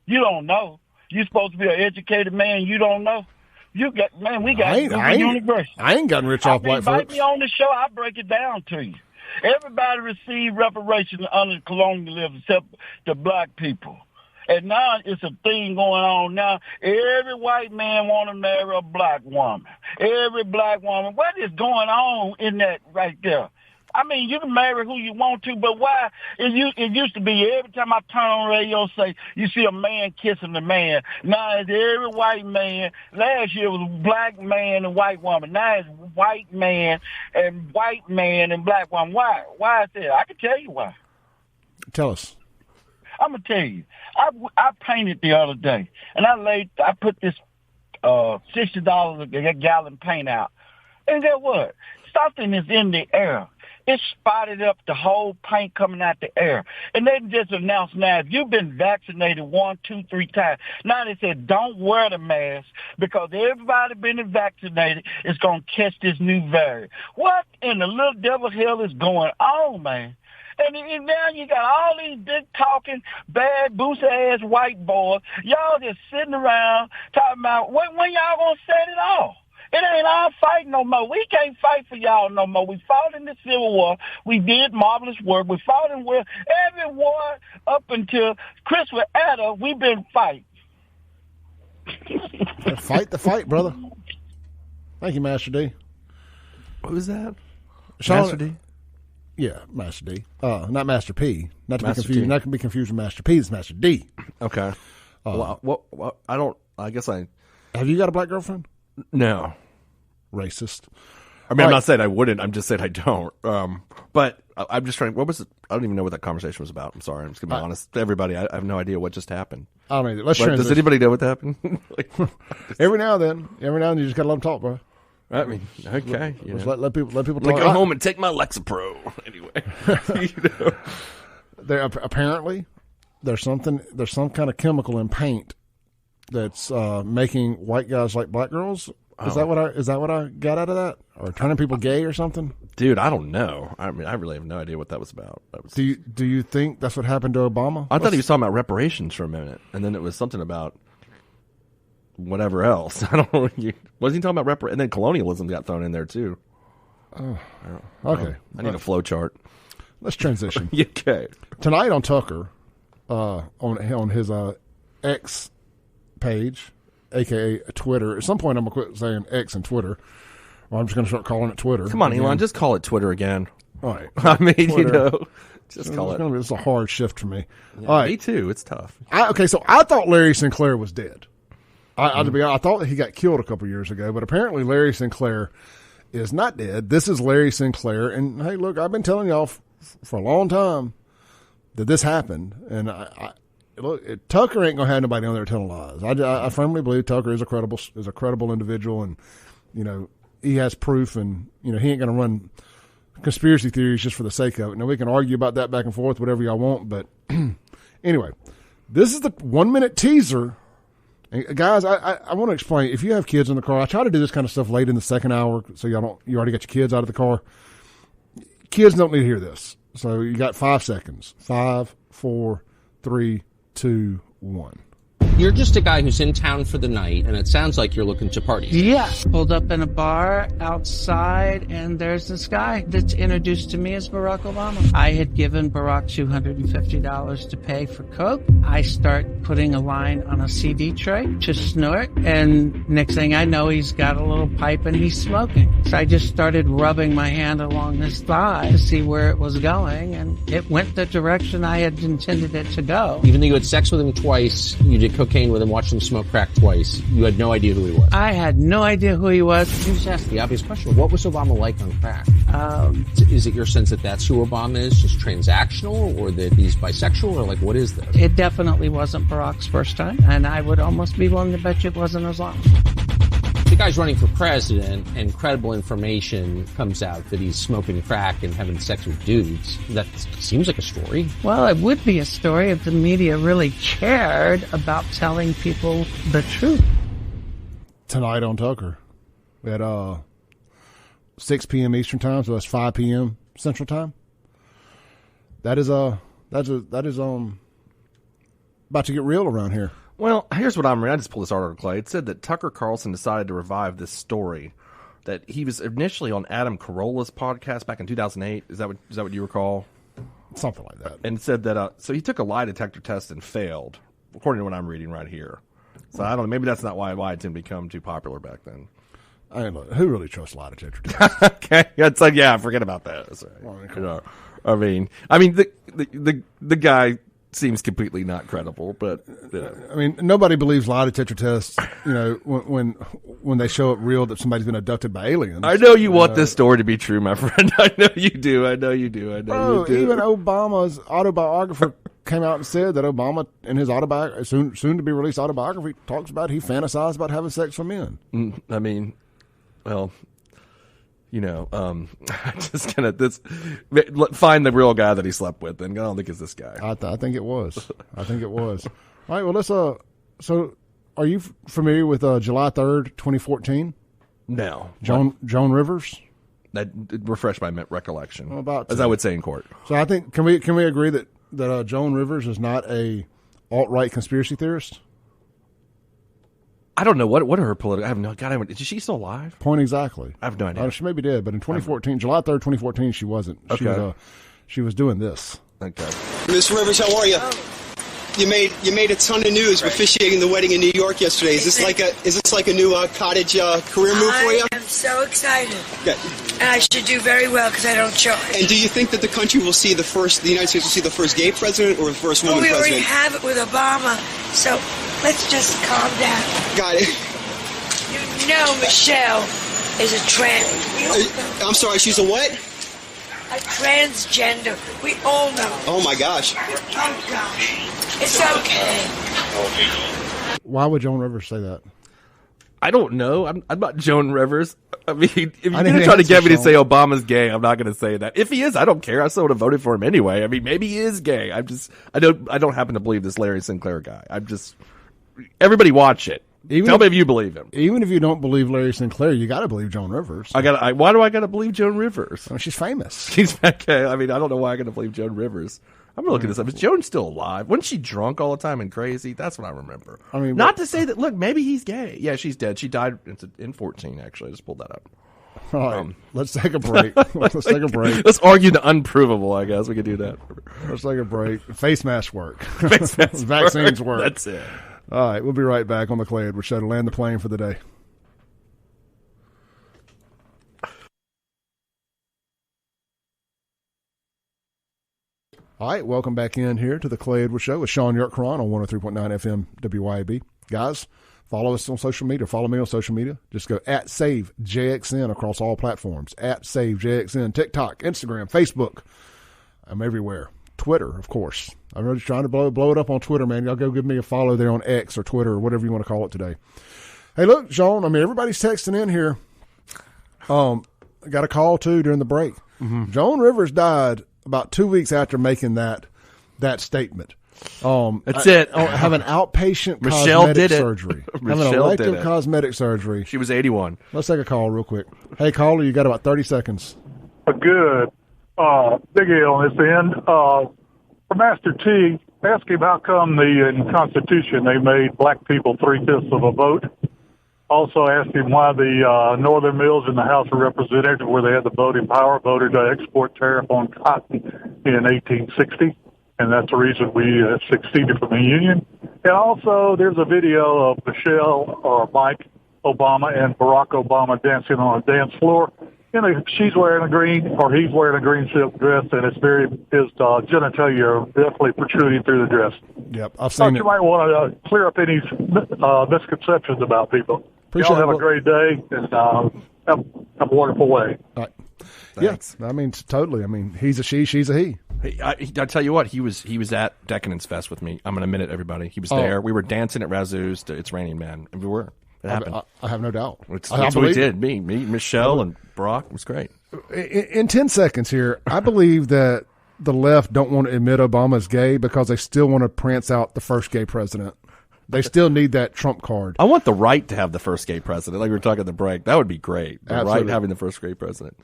You don't know. You're supposed to be an educated man. You don't know. You got, man, we got university. I ain't gotten rich off black folks. Invite me on the show. I'll break it down to you. Everybody received reparations under colonialism except the black people. And now it's a thing going on now. Every white man want to marry a black woman. Every black woman. What is going on in that right there? I mean, you can marry who you want to, but why? It used to be every time I turn on the radio, say, you see a man kissing a man. Now it's every white man. Last year it was black man and white woman. Now it's white man and black woman. Why? Why is that? I can tell you why. Tell us. I'm going to tell you. I painted the other day, and I put this $60 a gallon paint out. And guess what? Something is in the air. It spotted up the whole paint coming out the air. And they just announced now, if you've been vaccinated 1, 2, 3 times, now they said don't wear the mask because everybody been vaccinated is going to catch this new variant. What in the little devil hell is going on, man? And now you got all these big talking, bad, booster-ass white boys. Y'all just sitting around talking about when y'all going to set it off. It ain't our fight no more. We can't fight for y'all no more. We fought in the Civil War. We did marvelous work. We fought in every war up until Christopher Adder, we've been fighting. Fight the fight, brother. Thank you, Master D. Who's that? Sean, Master D? Yeah, Master D. Not Master P. Not to Master be confused. T. Not to be confused with Master P. It's Master D. Okay. Well, I guess I. Have you got a black girlfriend? No. Racist. I mean, I'm not saying I wouldn't. I'm just saying I don't. But I'm just trying. What was it? I don't even know what that conversation was about. I'm sorry. I'm just gonna be honest. Everybody, I have no idea what just happened. I don't either. Does anybody know what happened? Every now and then, you just gotta let them talk, bro. I mean, okay. Let people talk. Go home and take my Lexapro. Anyway, There apparently there's some kind of chemical in paint that's making white guys like black girls. Is that what I got out of that? Or turning people gay or something? Dude, I don't know. I mean, I really have no idea what that was about. Do you think that's what happened to Obama? I thought he was talking about reparations for a minute, and then it was something about whatever else. I don't know. Was he talking about and then colonialism got thrown in there too. Oh, okay. I need a flow chart. Let's transition. Okay. Tonight on Tucker, on his X page, a.k.a. Twitter. At some point, I'm going to quit saying X and Twitter. Or I'm just going to start calling it Twitter. Come on, again. Elon, just call it Twitter again. All right. I mean, Twitter. Just call it. It's a hard shift for me. Yeah, all right. Me too. It's tough. So I thought Larry Sinclair was dead. I thought that he got killed a couple years ago, but apparently Larry Sinclair is not dead. This is Larry Sinclair. And, hey, look, I've been telling y'all for a long time that this happened. And look, Tucker ain't gonna have nobody on there telling lies. I firmly believe Tucker is a credible individual, and he has proof, and he ain't gonna run conspiracy theories just for the sake of it. Now we can argue about that back and forth, whatever y'all want, but anyway, this is the 1-minute teaser. And guys, I want to explain. If you have kids in the car, I try to do this kind of stuff late in the second hour, so you already got your kids out of the car. Kids don't need to hear this, so you got 5 seconds. 5, 4, 3, 2, 1. You're just a guy who's in town for the night, and it sounds like you're looking to party. Yes. Pulled up in a bar outside, and there's this guy that's introduced to me as Barack Obama. I had given Barack $250 to pay for coke. I start putting a line on a CD tray to snort, and next thing I know, he's got a little pipe and he's smoking. So I just started rubbing my hand along his thigh to see where it was going, and it went the direction I had intended it to go. Even though you had sex with him twice, you did coke cocaine with him, watched him smoke crack twice. You had no idea who he was. I had no idea who he was. You just asked the obvious question. What was Obama like on crack? Is it your sense that that's who Obama is, just transactional, or that he's bisexual, or like what is this? It definitely wasn't Barack's first time, and I would almost be willing to bet you it wasn't his last. The guy's running for president, and credible information comes out that he's smoking crack and having sex with dudes. That seems like a story. Well, it would be a story if the media really cared about telling people the truth. Tonight on Tucker, we had 6 p.m. Eastern time, so that's 5 p.m. Central time. That is about to get real around here. Well, here's what I'm reading. I just pulled this article, Clay. It said that Tucker Carlson decided to revive this story that he was initially on Adam Carolla's podcast back in 2008. Is that what you recall? Something like that. And said that so he took a lie detector test and failed, according to what I'm reading right here. So I don't know. Maybe that's not why it didn't become too popular back then. I mean, look, who really trusts lie detector tests? Okay, it's like forget about that. Sorry. I mean, the guy seems completely not credible, but I mean, nobody believes lie detector tests. When they show it real that somebody's been abducted by aliens. I know you want this story to be true, my friend. I know you do. Bro, even Obama's autobiographer came out and said that Obama, in his soon to be released autobiography, talks about he fantasized about having sex with men. I mean, well, just find the real guy that he slept with, and I don't think it's this guy. I think it was. All right, well, let's. So, are you familiar with July 3rd, 2014? No. Joan Rivers. That refreshed my recollection. As I would say in court. So I think can we agree that Joan Rivers is not a alt-right conspiracy theorist? I don't know what are her political. I have no. God, is she still alive? Point exactly. I have no idea. She may be dead, but in 2014, July 3rd, 2014, she wasn't. Okay. She was doing this. Okay. Ms. Rivers, how are you? You made a ton of news officiating the wedding in New York yesterday. Is this like a new cottage career move for you? I am so excited. Okay. And I should do very well because I don't charge. And do you think that the United States will see the first gay president or the first woman president? We already have it with Obama, so let's just calm down. Got it. You know Michelle is a trans. I'm sorry, she's a what? A transgender. We all know. Oh my gosh. Oh gosh. It's okay. Why would Joan Rivers say that? I don't know. I'm not Joan Rivers. I mean, if you're going to try to get me to say Obama's gay, I'm not going to say that. If he is, I don't care. I still would have voted for him anyway. I mean, maybe he is gay. I don't happen to believe this Larry Sinclair guy. Everybody watch it. Tell me if you believe him. Even if you don't believe Larry Sinclair, you got to believe Joan Rivers. Why do I got to believe Joan Rivers? I mean, she's famous. She's okay. I mean, I don't know why I got to believe Joan Rivers. I'm going to look this up. Is Joan still alive? Wasn't she drunk all the time and crazy? That's what I remember. I mean, not to say that, look, maybe he's gay. Yeah, she's dead. She died in 14, actually. I just pulled that up. All right, let's take a break. Let's take a break. Let's argue the unprovable, I guess. We could do that. Let's take a break. Face masks work. Face masks Vaccines work. That's it. All right, we'll be right back on the Clay Edwards Show to land the plane for the day. All right, welcome back in here to the Clay Edwards Show with SHAUN YURTKURAN on 103.9 FM WYAB. Guys, follow us on social media. Follow me on social media. Just go @SaveJXN across all platforms. @SaveJXN, TikTok, Instagram, Facebook. I'm everywhere. Twitter, of course. I'm really trying to blow it up on Twitter, man. Y'all go give me a follow there on X or Twitter or whatever you want to call it today. Hey, look, Sean, I mean, everybody's texting in here. I got a call, too, during the break. Mm-hmm. Joan Rivers died about 2 weeks after making that statement. That's it. Have an outpatient Michelle cosmetic did it. surgery. Have an elective cosmetic surgery. She was 81. Let's take a call real quick. Hey, caller, you got about 30 seconds. Good. Big A on this end. For Master T, ask him how come in the Constitution they made black people 3/5 of a vote. Also ask him why the Northern Mills in the House of Representatives, where they had the voting power, voted to export tariff on cotton in 1860. And that's the reason we succeeded from the Union. And also, there's a video of Michelle or Mike Obama and Barack Obama dancing on a dance floor. she's wearing a green, or he's wearing a green silk dress, and it's his genitalia are definitely protruding through the dress. Yep, I've seen it. You might want to clear up any misconceptions about people. Appreciate Y'all have it. a great day, and have a wonderful way. All right. Yes, I mean, totally. I mean, he's a she, she's a he. I tell you what, he was at Decadence Fest with me. I'm going to admit it, everybody. He was there. We were dancing at Razoo's to It's Raining Man. And we were. It happened. I have no doubt. That's what we did. Me, Michelle, and Barack. It was great. In 10 seconds here, I believe that the left don't want to admit Obama's gay because they still want to prance out the first gay president. They still need that Trump card. I want the right to have the first gay president. Like we were talking at the break. That would be great. The Absolutely. right having the first gay president.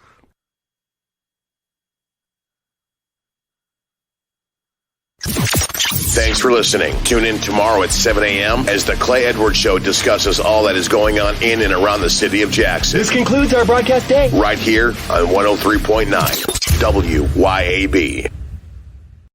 Thanks for listening. Tune in tomorrow at 7 a.m. as the Clay Edwards Show discusses all that is going on in and around the city of Jackson. This concludes our broadcast day. Right here on 103.9 WYAB.